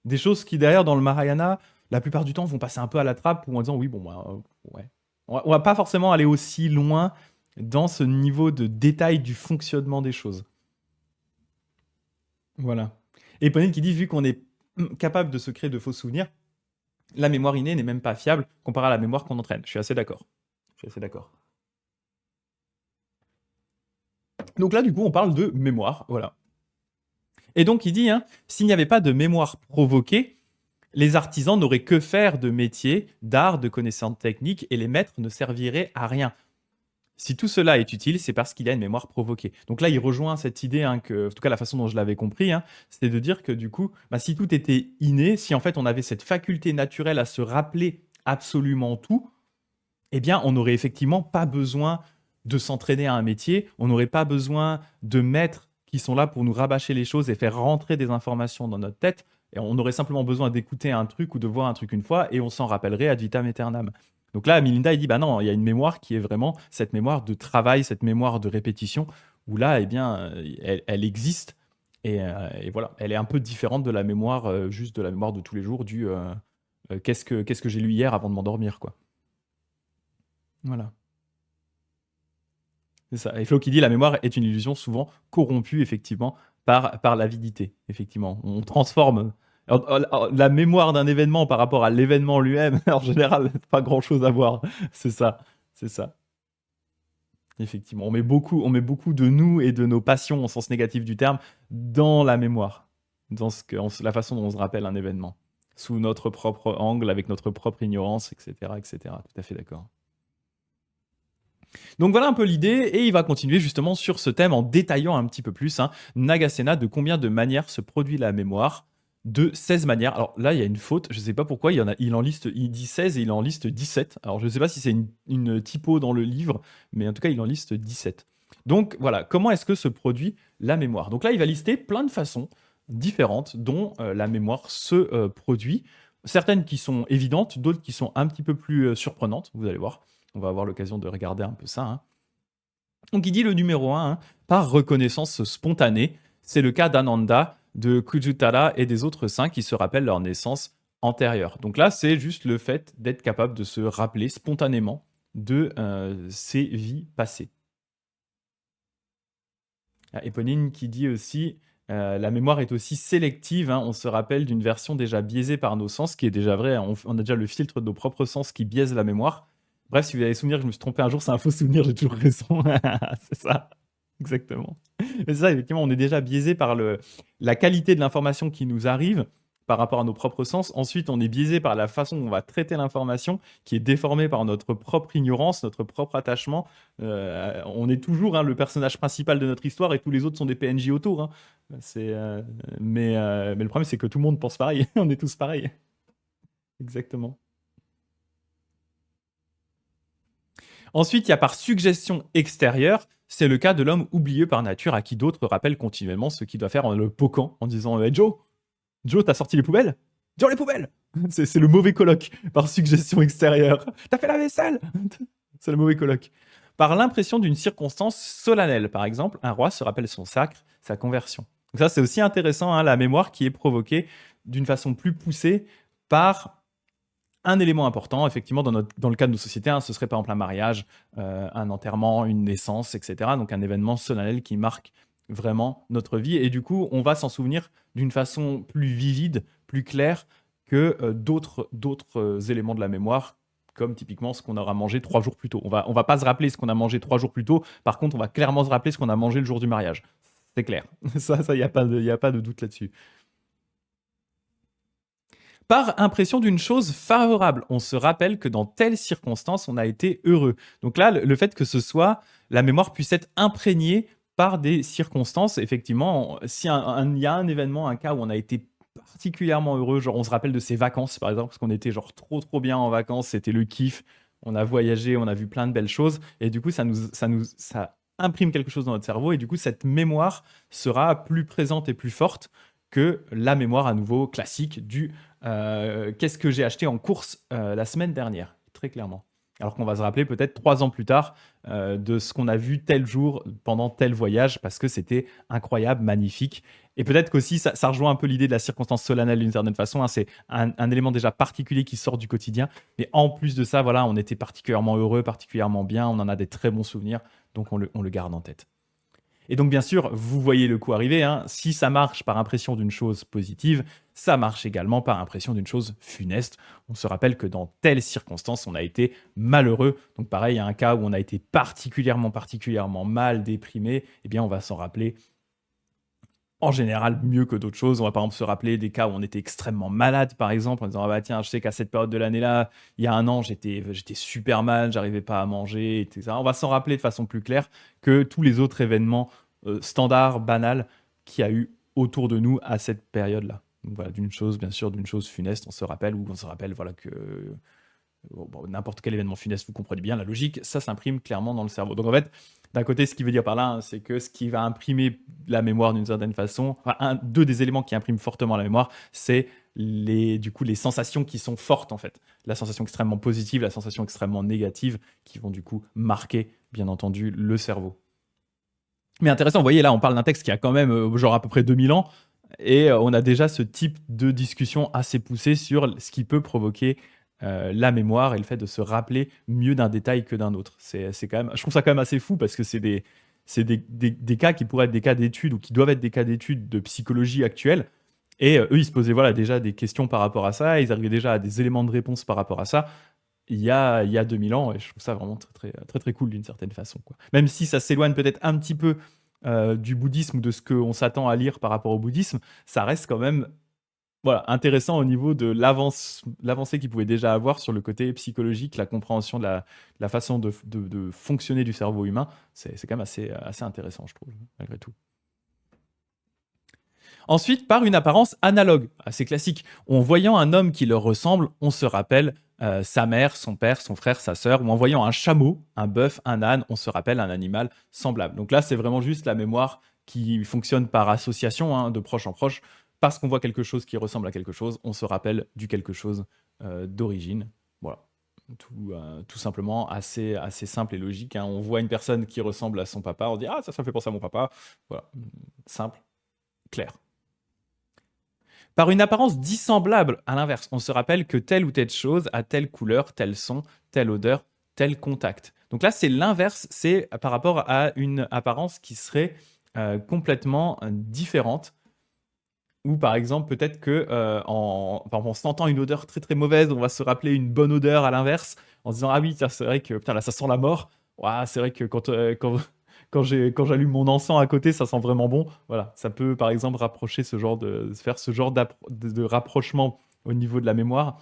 Des choses qui d'ailleurs dans le Mahayana, la plupart du temps vont passer un peu à la trappe ou en disant oui, bon, bah, ouais. On va pas forcément aller aussi loin dans ce niveau de détail du fonctionnement des choses. Voilà. Et Pauline qui dit, vu qu'on est capable de se créer de faux souvenirs, la mémoire innée n'est même pas fiable comparée à la mémoire qu'on entraîne. Je suis assez d'accord. Donc là, du coup, on parle de mémoire, voilà. Et donc, il dit, hein, s'il n'y avait pas de mémoire provoquée, les artisans n'auraient que faire de métiers, d'art, de connaissances techniques, et les maîtres ne serviraient à rien. Si tout cela est utile, c'est parce qu'il y a une mémoire provoquée. Donc là, il rejoint cette idée, hein, que, en tout cas la façon dont je l'avais compris, hein, c'était de dire que du coup, bah, si tout était inné, si en fait on avait cette faculté naturelle à se rappeler absolument tout, eh bien on n'aurait effectivement pas besoin de s'entraîner à un métier, on n'aurait pas besoin de maîtres qui sont là pour nous rabâcher les choses et faire rentrer des informations dans notre tête, et on aurait simplement besoin d'écouter un truc ou de voir un truc une fois et on s'en rappellerait ad vitam aeternam. Donc là, Melinda, il dit, bah non, il y a une mémoire qui est vraiment cette mémoire de travail, cette mémoire de répétition, où là, eh bien, elle existe, et voilà, elle est un peu différente de la mémoire, juste de la mémoire de tous les jours, qu'est-ce que j'ai lu hier avant de m'endormir, quoi. Voilà. C'est ça. Et Flo qui dit, la mémoire est une illusion souvent corrompue, effectivement, par l'avidité, effectivement. On transforme la mémoire d'un événement par rapport à l'événement lui-même, en général, pas grand-chose à voir. C'est ça, c'est ça. Effectivement, on met beaucoup de nous et de nos passions, au sens négatif du terme, dans la mémoire, dans la façon dont on se rappelle un événement, sous notre propre angle, avec notre propre ignorance, etc., etc. Tout à fait d'accord. Donc voilà un peu l'idée, et il va continuer justement sur ce thème en détaillant un petit peu plus, hein, Nagasena, de combien de manières se produit la mémoire. De 16 manières. Alors là, il y a une faute, je ne sais pas pourquoi, il dit 16 et il en liste 17. Alors je ne sais pas si c'est une typo dans le livre, mais en tout cas, il en liste 17. Donc voilà, comment est-ce que se produit la mémoire? Donc là, il va lister plein de façons différentes dont la mémoire se produit. Certaines qui sont évidentes, d'autres qui sont un petit peu plus surprenantes, vous allez voir. On va avoir l'occasion de regarder un peu ça, hein. Donc il dit le numéro 1, par reconnaissance spontanée. C'est le cas d'Ananda, de Kujutara et des autres saints qui se rappellent leur naissance antérieure. Donc là, c'est juste le fait d'être capable de se rappeler spontanément de ses vies passées. Éponine qui dit aussi la mémoire est aussi sélective. On se rappelle d'une version déjà biaisée par nos sens, ce qui est déjà vrai. On a déjà le filtre de nos propres sens qui biaise la mémoire. Bref, si vous avez souvenir que je me suis trompé un jour, c'est un faux souvenir, j'ai toujours raison. C'est ça, exactement. Mais c'est ça, effectivement, on est déjà biaisé par la qualité de l'information qui nous arrive par rapport à nos propres sens. Ensuite, on est biaisé par la façon dont on va traiter l'information, qui est déformée par notre propre ignorance, notre propre attachement. On est toujours le personnage principal de notre histoire et tous les autres sont des PNJ autour. Mais le problème, c'est que tout le monde pense pareil. On est tous pareils. Exactement. Ensuite, il y a par suggestion extérieure, c'est le cas de l'homme oublieux par nature à qui d'autres rappellent continuellement ce qu'il doit faire en le poquant, en disant hey Joe, t'as sorti les poubelles? Joe, les poubelles! C'est le mauvais coloc par suggestion extérieure. T'as fait la vaisselle! C'est le mauvais coloc. Par l'impression d'une circonstance solennelle, par exemple, un roi se rappelle son sacre, sa conversion. Donc ça, c'est aussi intéressant, la mémoire qui est provoquée d'une façon plus poussée par un élément important, effectivement, dans le cas de nos sociétés, ce serait par exemple un mariage, un enterrement, une naissance, etc. Donc un événement solennel qui marque vraiment notre vie. Et du coup, on va s'en souvenir d'une façon plus vivide, plus claire que d'autres éléments de la mémoire, comme typiquement ce qu'on aura mangé 3 jours plus tôt. On va pas se rappeler ce qu'on a mangé 3 jours plus tôt. Par contre, on va clairement se rappeler ce qu'on a mangé le jour du mariage. C'est clair. Ça, il n'y a pas de doute là-dessus. Par impression d'une chose favorable. On se rappelle que dans telle circonstance, on a été heureux. Donc là, le fait que ce soit, la mémoire puisse être imprégnée par des circonstances, effectivement, si il y a un événement, un cas où on a été particulièrement heureux, genre on se rappelle de ses vacances, par exemple, parce qu'on était genre trop bien en vacances, c'était le kiff, on a voyagé, on a vu plein de belles choses, et du coup, ça imprime quelque chose dans notre cerveau, et du coup, cette mémoire sera plus présente et plus forte que la mémoire à nouveau classique du qu'est-ce que j'ai acheté en course la semaine dernière, très clairement. Alors qu'on va se rappeler peut-être 3 ans plus tard de ce qu'on a vu tel jour pendant tel voyage parce que c'était incroyable, magnifique. Et peut-être qu'aussi ça rejoint un peu l'idée de la circonstance solennelle d'une certaine façon. C'est un élément déjà particulier qui sort du quotidien. Mais en plus de ça, voilà, on était particulièrement heureux, particulièrement bien. On en a des très bons souvenirs. Donc on le garde en tête. Et donc, bien sûr, vous voyez le coup arriver. Si ça marche par impression d'une chose positive, ça marche également par impression d'une chose funeste. On se rappelle que dans telle circonstance, on a été malheureux. Donc, pareil, il y a un cas où on a été particulièrement mal, déprimé. Eh bien, on va s'en rappeler en général mieux que d'autres choses. On va par exemple se rappeler des cas où on était extrêmement malade, par exemple, en disant ah bah tiens, je sais qu'à cette période de l'année-là, il y a 1 an, j'étais super mal, j'arrivais pas à manger, etc. On va s'en rappeler de façon plus claire que tous les autres événements standards, banals, qu'il y a eu autour de nous à cette période-là. Donc voilà, d'une chose, bien sûr, d'une chose funeste, on se rappelle, ou on se rappelle voilà, que n'importe quel événement funeste, vous comprenez bien la logique, ça s'imprime clairement dans le cerveau. Donc en fait, d'un côté, ce qui veut dire par là, c'est que ce qui va imprimer la mémoire d'une certaine façon, deux des éléments qui impriment fortement la mémoire, c'est les sensations qui sont fortes en fait. La sensation extrêmement positive, la sensation extrêmement négative, qui vont du coup marquer, bien entendu, le cerveau. Mais intéressant, vous voyez là, on parle d'un texte qui a quand même genre à peu près 2000 ans, et on a déjà ce type de discussion assez poussée sur ce qui peut provoquer la mémoire et le fait de se rappeler mieux d'un détail que d'un autre. C'est quand même, je trouve ça quand même assez fou parce que c'est des cas qui pourraient être des cas d'études ou qui doivent être des cas d'études de psychologie actuelle. Et eux, ils se posaient voilà, déjà des questions par rapport à ça, ils arrivaient déjà à des éléments de réponse par rapport à ça il y a 2000 ans, et je trouve ça vraiment très cool d'une certaine façon, quoi. Même si ça s'éloigne peut-être un petit peu du bouddhisme ou de ce qu'on s'attend à lire par rapport au bouddhisme, ça reste quand même voilà, intéressant au niveau de l'avancée qu'il pouvait déjà avoir sur le côté psychologique, la compréhension de la façon de fonctionner du cerveau humain. C'est quand même assez intéressant, je trouve, malgré tout. Ensuite, par une apparence analogue, assez classique. En voyant un homme qui leur ressemble, on se rappelle sa mère, son père, son frère, sa sœur, ou en voyant un chameau, un bœuf, un âne, on se rappelle un animal semblable. Donc là, c'est vraiment juste la mémoire qui fonctionne par association, de proche en proche. Parce qu'on voit quelque chose qui ressemble à quelque chose, on se rappelle du quelque chose d'origine. Voilà. Tout simplement assez simple et logique, hein. On voit une personne qui ressemble à son papa, on dit: «Ah ça me fait penser à mon papa». Voilà, simple, clair. Par une apparence dissemblable, à l'inverse, on se rappelle que telle ou telle chose a telle couleur, tel son, telle odeur, tel contact. Donc là, c'est l'inverse, c'est par rapport à une apparence qui serait complètement différente. Ou par exemple, peut-être que par exemple, en sentant une odeur très très mauvaise, on va se rappeler une bonne odeur à l'inverse, en se disant: «Ah oui, tiens, c'est vrai que putain, là, ça sent la mort. Ouah, c'est vrai que quand j'allume mon encens à côté, ça sent vraiment bon». Voilà, ça peut par exemple rapprocher faire ce genre de rapprochement au niveau de la mémoire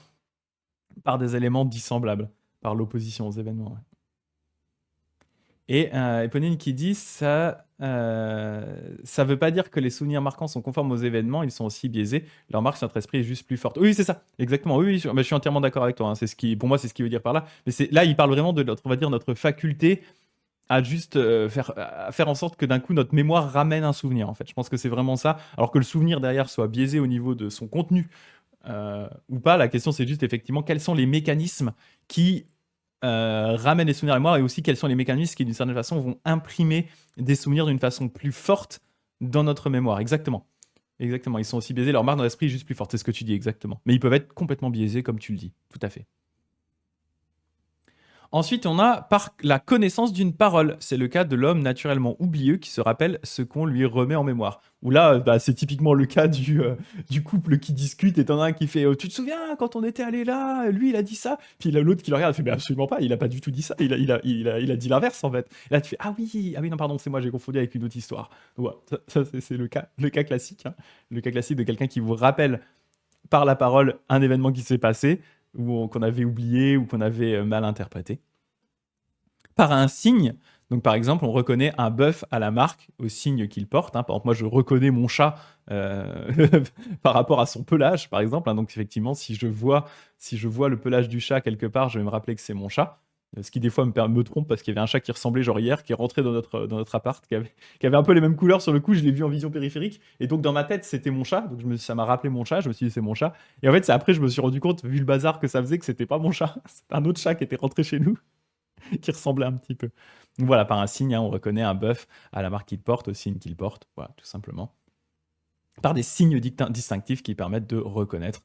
par des éléments dissemblables, par l'opposition aux événements. Ouais. Et Eponine qui dit ça veut pas dire que les souvenirs marquants sont conformes aux événements, ils sont aussi biaisés. Leur marque sur notre esprit est juste plus forte. Oui, c'est ça, exactement. Oui, je suis entièrement d'accord avec toi, hein. Pour moi, c'est ce qu'il veut dire par là. Mais là, il parle vraiment de on va dire, notre faculté à juste à faire en sorte que d'un coup, notre mémoire ramène un souvenir, en fait. Je pense que c'est vraiment ça. Alors que le souvenir derrière soit biaisé au niveau de son contenu ou pas, la question, c'est juste effectivement quels sont les mécanismes qui ramènent les souvenirs à mémoire et aussi quels sont les mécanismes qui, d'une certaine façon, vont imprimer des souvenirs d'une façon plus forte dans notre mémoire. Exactement. Exactement. Ils sont aussi biaisés. Leur marque dans l'esprit est juste plus forte. C'est ce que tu dis exactement. Mais ils peuvent être complètement biaisés, comme tu le dis. Tout à fait. Ensuite, on a par la connaissance d'une parole. C'est le cas de l'homme naturellement oublieux qui se rappelle ce qu'on lui remet en mémoire. Ou là, c'est typiquement le cas du couple qui discute et t'en as un qui fait Tu te souviens quand on était allé là, lui il a dit ça. Puis l'autre qui le regarde, il fait Mais absolument pas, il a pas du tout dit ça, il a dit l'inverse en fait. Et là tu fais ah oui, non, pardon, c'est moi, j'ai confondu avec une autre histoire. Ouais, ça, c'est le cas classique. Hein. Le cas classique de quelqu'un qui vous rappelle par la parole un événement qui s'est passé ou qu'on avait oublié ou qu'on avait mal interprété. Par un signe, donc par exemple, on reconnaît un bœuf à la marque, au signe qu'il porte. Hein. Par exemple, moi, je reconnais mon chat par rapport à son pelage, par exemple. Hein. Donc effectivement, si je vois le pelage du chat quelque part, je vais me rappeler que c'est mon chat. Ce qui des fois me trompe parce qu'il y avait un chat qui ressemblait genre hier, qui est rentré dans notre appart, qui avait un peu les mêmes couleurs sur le coup, je l'ai vu en vision périphérique. Et donc dans ma tête, c'était mon chat. Donc ça m'a rappelé mon chat, je me suis dit c'est mon chat. Et en fait, c'est après, je me suis rendu compte, vu le bazar que ça faisait, que c'était pas mon chat. C'était un autre chat qui était rentré chez nous, qui ressemblait un petit peu. Donc voilà, par un signe, hein, on reconnaît un bœuf à la marque qu'il porte, au signe qu'il porte. Voilà, tout simplement. Par des signes distinctifs qui permettent de reconnaître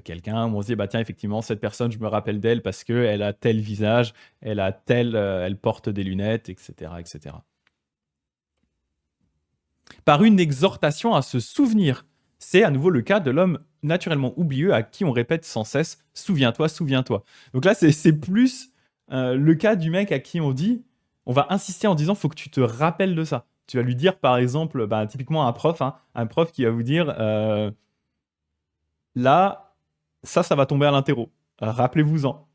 quelqu'un, où on se dit, bah tiens, effectivement, cette personne, je me rappelle d'elle parce qu'elle a tel visage, elle porte des lunettes, etc., etc. Par une exhortation à se souvenir. C'est à nouveau le cas de l'homme naturellement oublieux à qui on répète sans cesse « souviens-toi, souviens-toi ». Donc là, c'est plus le cas du mec à qui on dit, on va insister en disant « faut que tu te rappelles de ça ». Tu vas lui dire par exemple, typiquement un prof qui va vous dire là, ça va tomber à l'interro. Rappelez-vous-en.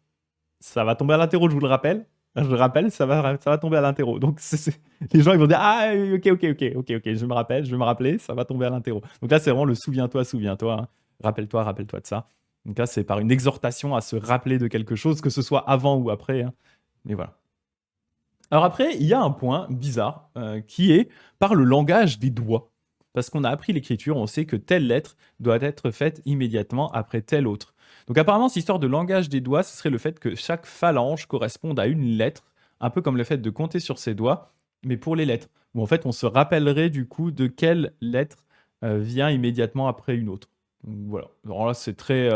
Ça va tomber à l'interro, je vous le rappelle. Je le rappelle, ça va tomber à l'interro. Donc les gens ils vont dire ah ok, je me rappelle, je vais me rappeler, ça va tomber à l'interro. Donc là c'est vraiment le souviens-toi, souviens-toi. Hein. Rappelle-toi de ça. Donc là c'est par une exhortation à se rappeler de quelque chose, que ce soit avant ou après. Hein. Mais voilà. Alors après, il y a un point bizarre qui est par le langage des doigts. Parce qu'on a appris l'écriture, on sait que telle lettre doit être faite immédiatement après telle autre. Donc apparemment, cette histoire de langage des doigts, ce serait le fait que chaque phalange corresponde à une lettre, un peu comme le fait de compter sur ses doigts, mais pour les lettres. Où en fait, on se rappellerait du coup de quelle lettre vient immédiatement après une autre. Donc, voilà. Alors là, c'est très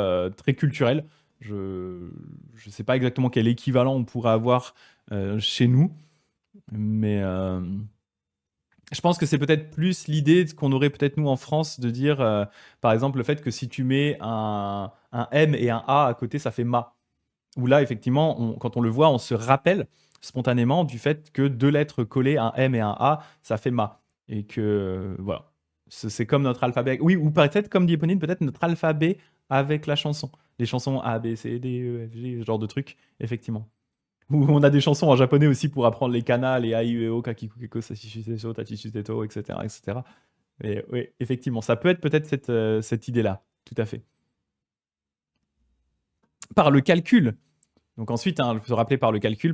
culturel. Je ne sais pas exactement quel équivalent on pourrait avoir chez nous, mais je pense que c'est peut-être plus l'idée qu'on aurait peut-être nous en France de dire, par exemple, le fait que si tu mets un M et un A à côté, ça fait ma. Où là, effectivement, quand on le voit, on se rappelle spontanément du fait que deux lettres collées, un M et un A, ça fait ma. Et que, voilà. C'est comme notre alphabet. Oui, ou peut-être, comme dit Eponine, peut-être notre alphabet avec la chanson. Les chansons A, B, C, D, E, F, G, ce genre de trucs, effectivement. Ou on a des chansons en japonais aussi pour apprendre les kana, les aiueo, kakiku keko, sashishi teso, tachishi teto, etc., etc. Et oui, effectivement, ça peut être peut-être cette idée-là, tout à fait. Par le calcul. Donc ensuite, il faut se rappeler par le calcul.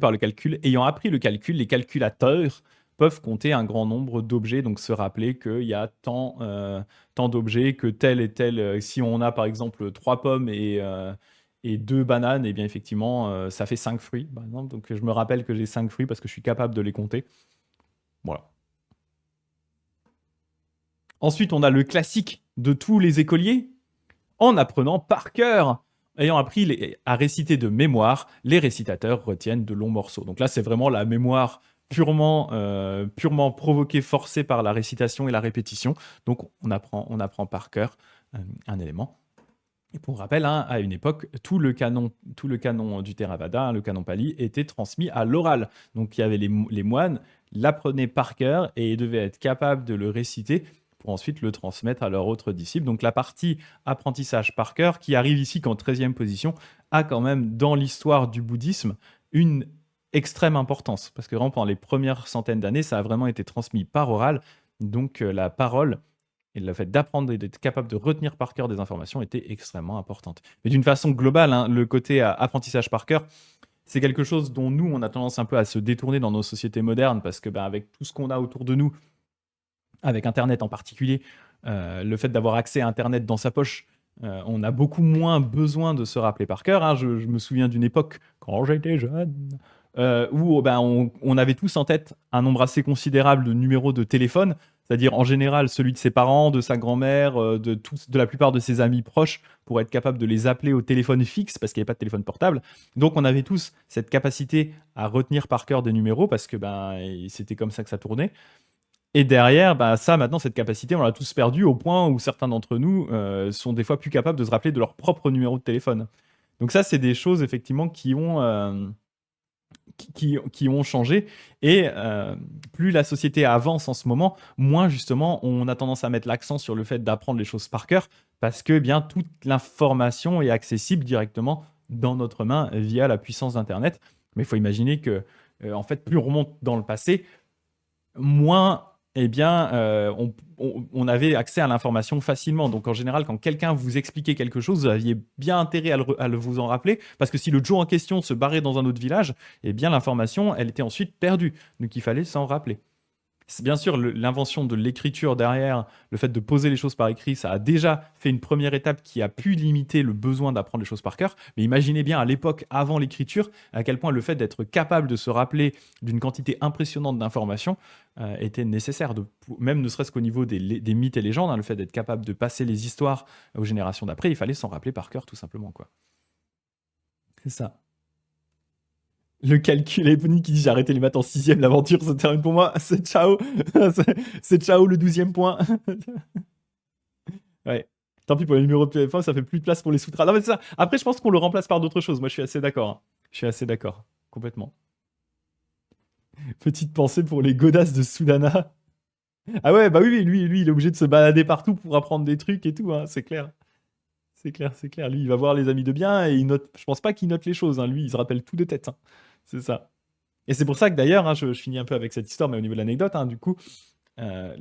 Ayant appris le calcul, les calculateurs peuvent compter un grand nombre d'objets, donc se rappeler qu'il y a tant d'objets, que tel et tel, si on a par exemple 3 pommes et et 2 bananes, et bien effectivement, ça fait 5 fruits, par exemple. Donc je me rappelle que j'ai 5 fruits parce que je suis capable de les compter. Voilà. Ensuite, on a le classique de tous les écoliers, en apprenant par cœur. Ayant appris à réciter de mémoire, les récitateurs retiennent de longs morceaux. Donc là, c'est vraiment la mémoire purement provoquée, forcée par la récitation et la répétition. Donc on apprend par cœur un élément. Et pour rappel, hein, à une époque, tout le canon du Theravada, hein, le canon Pali, était transmis à l'oral. Donc il y avait les moines l'apprenaient par cœur et ils devaient être capables de le réciter pour ensuite le transmettre à leurs autres disciples. Donc la partie apprentissage par cœur, qui arrive ici qu'en 13e position, a quand même dans l'histoire du bouddhisme une extrême importance. Parce que vraiment, pendant les premières centaines d'années, ça a vraiment été transmis par oral. Donc la parole et le fait d'apprendre et d'être capable de retenir par cœur des informations était extrêmement importante. Mais d'une façon globale, hein, le côté apprentissage par cœur, c'est quelque chose dont nous, on a tendance un peu à se détourner dans nos sociétés modernes, parce que avec tout ce qu'on a autour de nous, avec Internet en particulier, le fait d'avoir accès à Internet dans sa poche, on a beaucoup moins besoin de se rappeler par cœur, hein. Je me souviens d'une époque, quand j'étais jeune, où on avait tous en tête un nombre assez considérable de numéros de téléphone, c'est-à-dire en général celui de ses parents, de sa grand-mère, de la plupart de ses amis proches, pour être capable de les appeler au téléphone fixe, parce qu'il n'y avait pas de téléphone portable. Donc on avait tous cette capacité à retenir par cœur des numéros, parce que c'était comme ça que ça tournait. Et derrière, ça, maintenant, cette capacité, on l'a tous perdu au point où certains d'entre nous sont des fois plus capables de se rappeler de leur propre numéro de téléphone. Donc ça, c'est des choses, effectivement, qui ont changé. Et plus la société avance en ce moment, moins, justement, on a tendance à mettre l'accent sur le fait d'apprendre les choses par cœur, parce que bien toute l'information est accessible directement dans notre main via la puissance d'Internet. Mais il faut imaginer que, en fait, plus on remonte dans le passé, moins on avait accès à l'information facilement. Donc en général, quand quelqu'un vous expliquait quelque chose, vous aviez bien intérêt à vous en rappeler, parce que si le Joe en question se barrait dans un autre village, l'information, elle était ensuite perdue. Donc il fallait s'en rappeler. Bien sûr, l'invention de l'écriture derrière, le fait de poser les choses par écrit, ça a déjà fait une première étape qui a pu limiter le besoin d'apprendre les choses par cœur. Mais imaginez bien à l'époque, avant l'écriture, à quel point le fait d'être capable de se rappeler d'une quantité impressionnante d'informations était nécessaire, même ne serait-ce qu'au niveau des mythes et légendes, hein, le fait d'être capable de passer les histoires aux générations d'après, il fallait s'en rappeler par cœur, tout simplement, quoi. C'est ça. Le calcul est Bonnie qui dit j'ai arrêté les maths en 6ème, l'aventure se termine pour moi, c'est ciao. C'est ciao le 12e point. Ouais. Tant pis pour les numéros de téléphone, ça fait plus de place pour les sutras. Non mais c'est ça. Après je pense qu'on le remplace par d'autres choses. Moi je suis assez d'accord, hein. Je suis assez d'accord, complètement. Petite pensée pour les godasses de Sudana. Ah ouais, bah oui, lui il est obligé de se balader partout pour apprendre des trucs et tout, hein, c'est clair. C'est clair, c'est clair. Lui il va voir les amis de bien et il note. Je pense pas qu'il note les choses, hein. Lui il se rappelle tout de tête, hein. C'est ça. Et c'est pour ça que d'ailleurs, hein, je finis un peu avec cette histoire, mais au niveau de l'anecdote, hein, du coup, euh,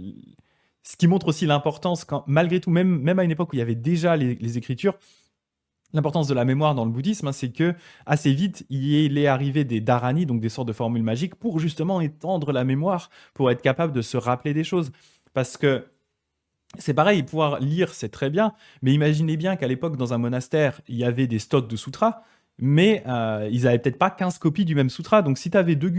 ce qui montre aussi l'importance, malgré tout, même à une époque où il y avait déjà les écritures, l'importance de la mémoire dans le bouddhisme, hein, c'est que assez vite, il est arrivé des dharani, donc des sortes de formules magiques, pour justement étendre la mémoire, pour être capable de se rappeler des choses. Parce que c'est pareil, pouvoir lire, c'est très bien, mais imaginez bien qu'à l'époque, dans un monastère, il y avait des stocks de sutras, mais ils n'avaient peut-être pas 15 copies du même sutra. Donc si tu avais deux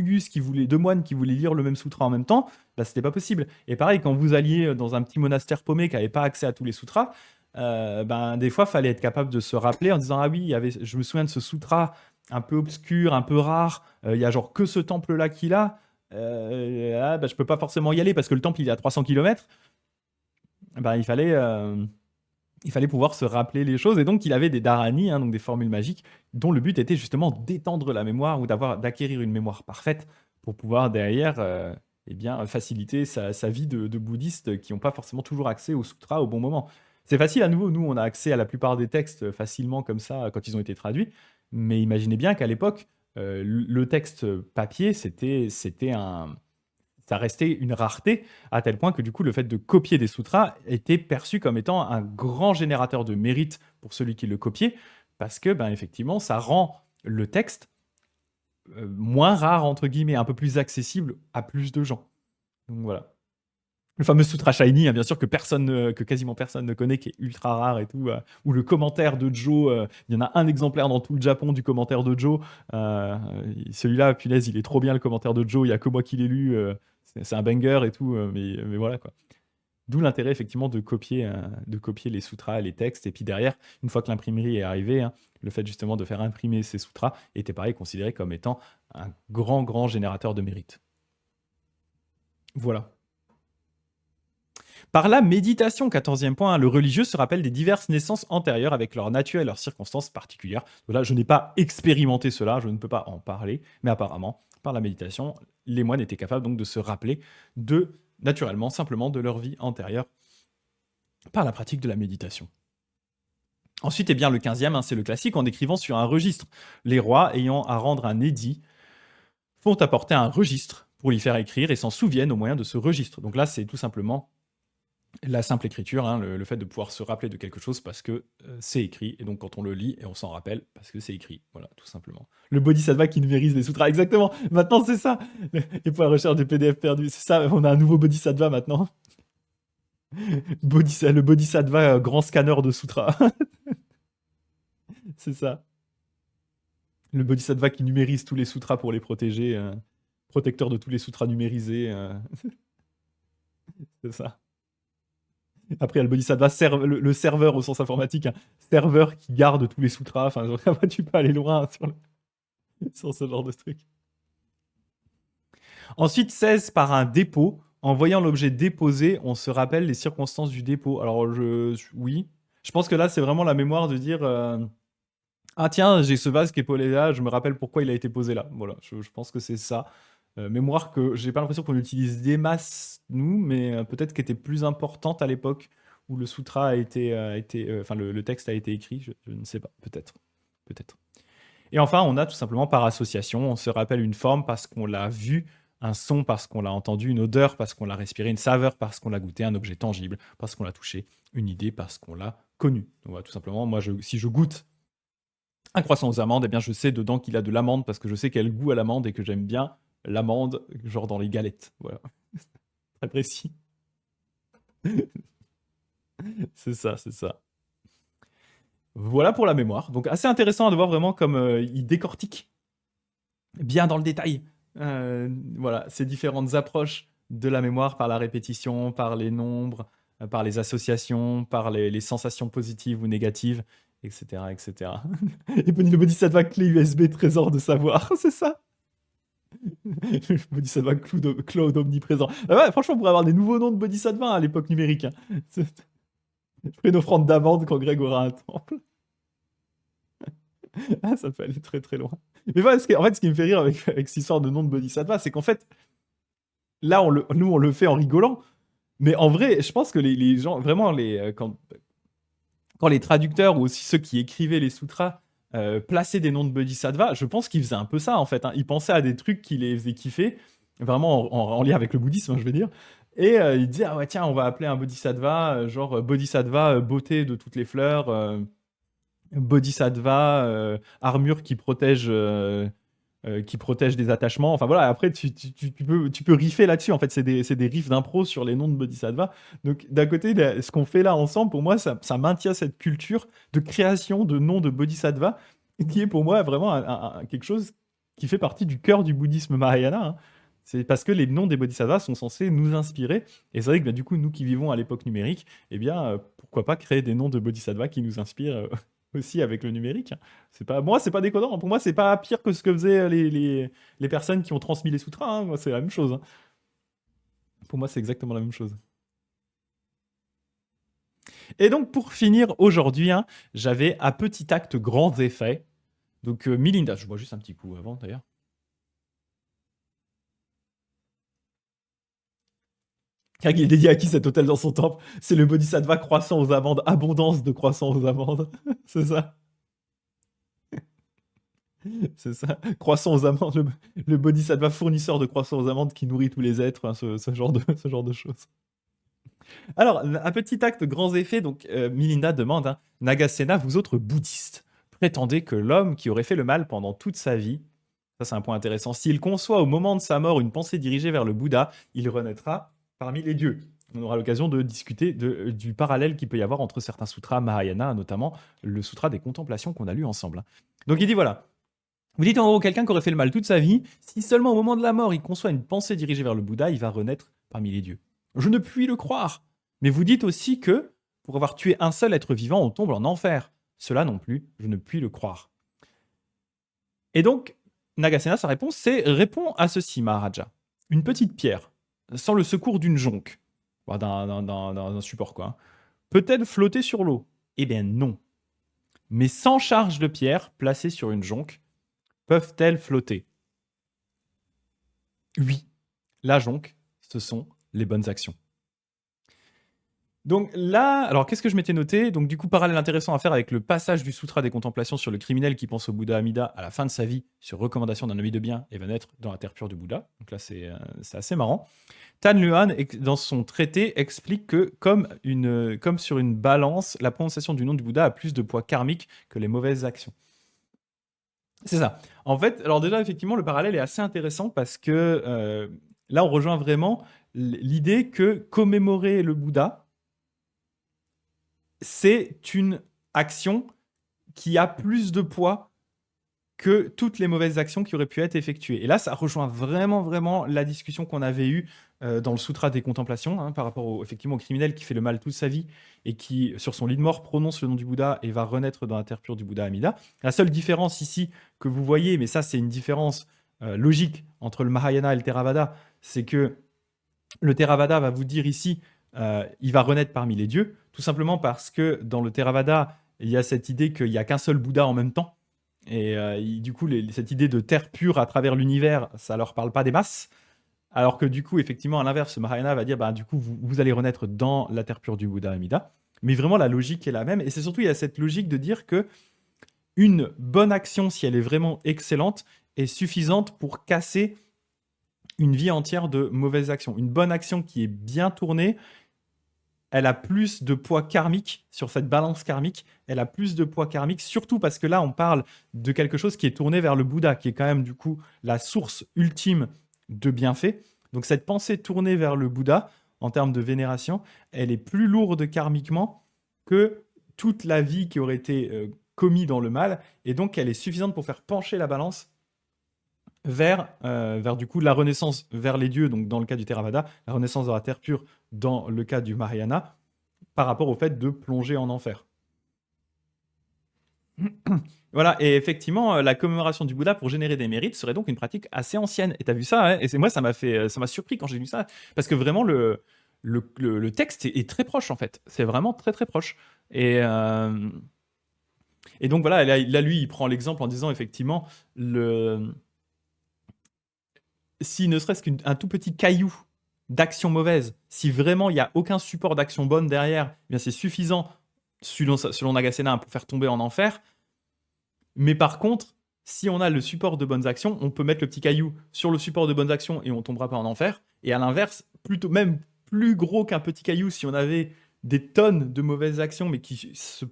moines qui voulaient lire le même sutra en même temps, c'était pas possible. Et pareil, quand vous alliez dans un petit monastère paumé qui n'avait pas accès à tous les sutras, des fois, il fallait être capable de se rappeler en disant ah oui, je me souviens de ce sutra un peu obscur, un peu rare, il y a genre que ce temple-là qu'il a. Je peux pas forcément y aller parce que le temple il est à 300 km. Il fallait pouvoir se rappeler les choses. Et donc, il avait des dharani, hein, donc des formules magiques, dont le but était justement d'étendre la mémoire ou d'acquérir une mémoire parfaite pour pouvoir derrière faciliter sa vie de bouddhiste qui n'ont pas forcément toujours accès aux sutras au bon moment. C'est facile à nouveau, nous, on a accès à la plupart des textes facilement comme ça quand ils ont été traduits. Mais imaginez bien qu'à l'époque, le texte papier, ça restait une rareté, à tel point que du coup, le fait de copier des sutras était perçu comme étant un grand générateur de mérite pour celui qui le copiait, parce que, effectivement, ça rend le texte moins rare, entre guillemets, un peu plus accessible à plus de gens. Donc voilà. Le fameux Sutra Shiny, hein, bien sûr, que quasiment personne ne connaît, qui est ultra rare et tout. Ou le commentaire de Joe, il y en a un exemplaire dans tout le Japon du commentaire de Joe. Celui-là, punaise, il est trop bien le commentaire de Joe, il n'y a que moi qui l'ai lu. C'est un banger et tout, mais voilà quoi. D'où l'intérêt effectivement de copier les sutras, les textes, et puis derrière, une fois que l'imprimerie est arrivée, hein, le fait justement de faire imprimer ces sutras était pareil considéré comme étant un grand générateur de mérite. Voilà. Par la méditation, 14e point, hein, le religieux se rappelle des diverses naissances antérieures avec leur nature et leurs circonstances particulières. Là, je n'ai pas expérimenté cela, je ne peux pas en parler, mais apparemment, par la méditation, les moines étaient capables donc de se rappeler naturellement, simplement de leur vie antérieure par la pratique de la méditation. Ensuite, eh bien, le 15e, hein, c'est le classique, en écrivant sur un registre. Les rois, ayant à rendre un édit, font apporter un registre pour l'y faire écrire et s'en souviennent au moyen de ce registre. Donc là, c'est tout simplement la simple écriture, hein, le fait de pouvoir se rappeler de quelque chose parce que c'est écrit, et donc quand on le lit, et on s'en rappelle parce que c'est écrit. Voilà, tout simplement. Le bodhisattva qui numérise les sutras, exactement. Maintenant, c'est ça. Et pour la recherche des PDF perdus, c'est ça. On a un nouveau bodhisattva maintenant. Le bodhisattva grand scanner de sutras. C'est ça. Le bodhisattva qui numérise tous les sutras pour les protéger. Protecteur de tous les sutras numérisés. C'est ça. Après, il y a le bodhisattva, le serveur au sens informatique, un serveur qui garde tous les sutras. Enfin, tu peux aller loin sur ce genre de truc. Ensuite, 16 par un dépôt. En voyant l'objet déposé, on se rappelle les circonstances du dépôt. Alors, oui. Je pense que là, c'est vraiment la mémoire de dire ah tiens, j'ai ce vase qui est posé là, je me rappelle pourquoi il a été posé là. Voilà, je pense que c'est ça. Mémoire que j'ai pas l'impression qu'on utilise des masses, nous, mais peut-être qu'elle était plus importante à l'époque où le sutra enfin le texte a été écrit. Je ne sais pas, peut-être. Peut-être. Et enfin, on a tout simplement par association, on se rappelle une forme parce qu'on l'a vu, un son parce qu'on l'a entendu, une odeur parce qu'on l'a respiré, une saveur parce qu'on l'a goûté, un objet tangible parce qu'on l'a touché, une idée parce qu'on l'a connu. Donc voilà, tout simplement, moi, si je goûte un croissant aux amandes, eh bien, je sais dedans qu'il a de l'amande parce que je sais quel goût a l'amande et que j'aime bien l'amande, genre dans les galettes. Voilà. Très précis. C'est ça, c'est ça. Voilà pour la mémoire. Donc assez intéressant de voir vraiment comme il décortique bien dans le détail. Voilà, ces différentes approches de la mémoire par la répétition, par les nombres, par les associations, par les sensations positives ou négatives, etc. etc. Et le bodhisattva clé USB trésor de savoir, c'est ça. Le bodhisattva cloud omniprésent. Ah ouais, franchement, on pourrait avoir des nouveaux noms de bodhisattva à l'époque numérique. Hein. Je ferai une offrande d'amande quand Greg aura un temple. Ah, ça peut aller très très loin. Mais voilà, en fait, ce qui me fait rire avec cette histoire de nom de bodhisattva, c'est qu'en fait, là, nous, on le fait en rigolant. Mais en vrai, je pense que les gens, vraiment, quand les traducteurs ou aussi ceux qui écrivaient les sutras plaçaient des noms de bodhisattva, je pense qu'ils faisaient un peu ça, en fait. Hein. Ils pensaient à des trucs qui les faisaient kiffer, vraiment en lien avec le bouddhisme, hein, je veux dire. Et ils disaient, ah ouais, tiens, on va appeler un bodhisattva, genre bodhisattva, beauté de toutes les fleurs, bodhisattva, armure qui protège des attachements. Enfin voilà, après tu peux riffer là-dessus. En fait, c'est des riffs d'impro sur les noms de bodhisattva. Donc d'un côté, ce qu'on fait là ensemble, pour moi, ça maintient cette culture de création de noms de bodhisattva, qui est pour moi vraiment quelque chose qui fait partie du cœur du bouddhisme Mahayana. Hein. C'est parce que les noms des bodhisattvas sont censés nous inspirer. Et c'est vrai que bah, du coup, nous qui vivons à l'époque numérique, eh bien, pourquoi pas créer des noms de bodhisattvas qui nous inspirent aussi avec le numérique. Hein. Moi, c'est pas déconnant. Pour moi, c'est pas pire que ce que faisaient les personnes qui ont transmis les sutras. Hein. Moi, c'est la même chose. Hein. Pour moi, c'est exactement la même chose. Et donc, pour finir aujourd'hui, hein, j'avais à petit acte grands effets. Donc, Milinda, je bois juste un petit coup avant d'ailleurs. Il est dédié à qui cet hôtel dans son temple? C'est le bodhisattva croissant aux amandes, abondance de croissant aux amandes. C'est ça. C'est ça. Croissant aux amandes, le bodhisattva fournisseur de croissant aux amandes qui nourrit tous les êtres, hein, ce genre de choses. Alors, un petit acte grands effets, donc Milinda demande, hein, Nagasena, vous autres bouddhistes, prétendez que l'homme qui aurait fait le mal pendant toute sa vie, ça c'est un point intéressant, s'il conçoit au moment de sa mort une pensée dirigée vers le Bouddha, il renaîtra parmi les dieux. on aura l'occasion de discuter du parallèle qu'il peut y avoir entre certains sutras Mahayana, notamment le sutra des contemplations qu'on a lu ensemble. Donc il dit voilà, vous dites en gros quelqu'un qui aurait fait le mal toute sa vie, si seulement au moment de la mort il conçoit une pensée dirigée vers le Bouddha, il va renaître parmi les dieux. Je ne puis le croire. Mais vous dites aussi que pour avoir tué un seul être vivant, on tombe en enfer. Cela non plus, je ne puis le croire. Et donc, Nagasena, sa réponse, c'est réponds à ceci, Maharaja. Une petite pierre, sans le secours d'une jonque, d'un support quoi, peut-elle flotter sur l'eau? Eh bien non. Mais sans charge de pierre placée sur une jonque, peuvent-elles flotter? Oui. La jonque, ce sont les bonnes actions. Donc là, alors qu'est-ce que je m'étais noté? Donc du coup, parallèle intéressant à faire avec le passage du Sutra des contemplations sur le criminel qui pense au Bouddha Amida à la fin de sa vie, sur recommandation d'un ami de bien, et va naître dans la terre pure du Bouddha. Donc là, c'est assez marrant. Tan Luan, dans son traité, explique que comme sur une balance, la prononciation du nom du Bouddha a plus de poids karmique que les mauvaises actions. C'est ça. En fait, alors déjà, effectivement, le parallèle est assez intéressant parce que là, on rejoint vraiment l'idée que commémorer le Bouddha, c'est une action qui a plus de poids que toutes les mauvaises actions qui auraient pu être effectuées. Et là, ça rejoint vraiment, vraiment la discussion qu'on avait eue dans le Sutra des Contemplations, hein, par rapport effectivement au criminel qui fait le mal toute sa vie et qui, sur son lit de mort, prononce le nom du Bouddha et va renaître dans la terre pure du Bouddha Amida. La seule différence ici que vous voyez, mais ça, c'est une différence logique entre le Mahayana et le Theravada, c'est que le Theravada va vous dire ici, il va renaître parmi les dieux, tout simplement parce que dans le Theravada, il y a cette idée qu'il n'y a qu'un seul Bouddha en même temps. Et du coup, cette idée de terre pure à travers l'univers, ça leur parle pas des masses. Alors que du coup, effectivement, à l'inverse, Mahayana va dire, bah, du coup, vous allez renaître dans la terre pure du Bouddha Amida. Mais vraiment, la logique est la même. Et c'est surtout, il y a cette logique de dire que une bonne action, si elle est vraiment excellente, est suffisante pour casser une vie entière de mauvaises actions. Une bonne action qui est bien tournée, elle a plus de poids karmique sur cette balance karmique. Elle a plus de poids karmique, surtout parce que là, on parle de quelque chose qui est tourné vers le Bouddha, qui est quand même du coup la source ultime de bienfait. Donc cette pensée tournée vers le Bouddha, en termes de vénération, elle est plus lourde karmiquement que toute la vie qui aurait été commise dans le mal. Et donc, elle est suffisante pour faire pencher la balance vers du coup la renaissance vers les dieux, donc dans le cas du Theravada, la renaissance de la terre pure dans le cas du Mahayana, par rapport au fait de plonger en enfer. Voilà, et effectivement, la commémoration du Bouddha pour générer des mérites serait donc une pratique assez ancienne. Et t'as vu ça, hein? Et moi, ça m'a surpris quand j'ai lu ça, parce que vraiment le texte est très proche en fait. C'est vraiment très très proche. Et donc voilà, là, lui, il prend l'exemple en disant effectivement si ne serait-ce qu'un tout petit caillou d'action mauvaise, si vraiment il n'y a aucun support d'action bonne derrière, eh bien c'est suffisant, selon Nagasena, pour faire tomber en enfer. Mais par contre, si on a le support de bonnes actions, on peut mettre le petit caillou sur le support de bonnes actions et on ne tombera pas en enfer. Et à l'inverse, plutôt même plus gros qu'un petit caillou, si on avait des tonnes de mauvaises actions, mais qui se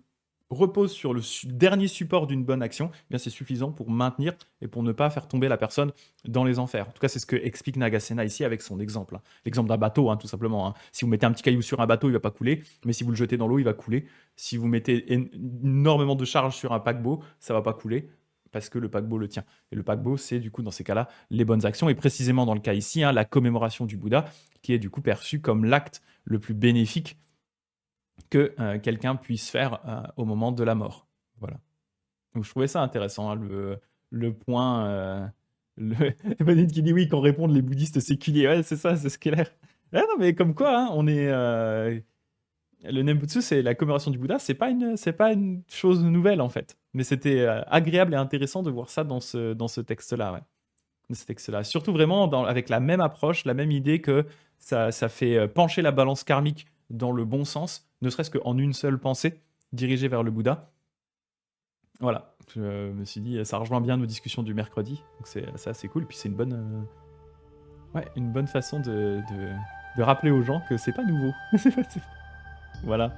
repose sur le dernier support d'une bonne action, eh bien c'est suffisant pour maintenir et pour ne pas faire tomber la personne dans les enfers. En tout cas, c'est ce que explique Nagasena ici avec son exemple. L'exemple d'un bateau, tout simplement. Si vous mettez un petit caillou sur un bateau, il ne va pas couler, mais si vous le jetez dans l'eau, il va couler. Si vous mettez énormément de charge sur un paquebot, ça ne va pas couler parce que le paquebot le tient. Et le paquebot, c'est du coup, dans ces cas-là, les bonnes actions. Et précisément dans le cas ici, la commémoration du Bouddha, qui est du coup perçue comme l'acte le plus bénéfique que quelqu'un puisse faire au moment de la mort. Voilà. Donc je trouvais ça intéressant, le point. Vanille qui dit oui, quand répondent les bouddhistes séculiers. Ouais, c'est ça, c'est ce qu'il a l'air. Ah non, mais comme quoi, on est. Le Nembutsu, c'est la commémoration du Bouddha, c'est pas une chose nouvelle en fait. Mais c'était agréable et intéressant de voir ça dans ce texte-là. Ouais. Dans ce texte-là. Surtout vraiment avec la même approche, la même idée que ça fait pencher la balance karmique dans le bon sens, ne serait-ce qu'en une seule pensée dirigée vers le Bouddha. Voilà, je me suis dit, ça rejoint bien nos discussions du mercredi, donc c'est assez cool. Puis c'est une bonne façon de rappeler aux gens que c'est pas nouveau. Voilà.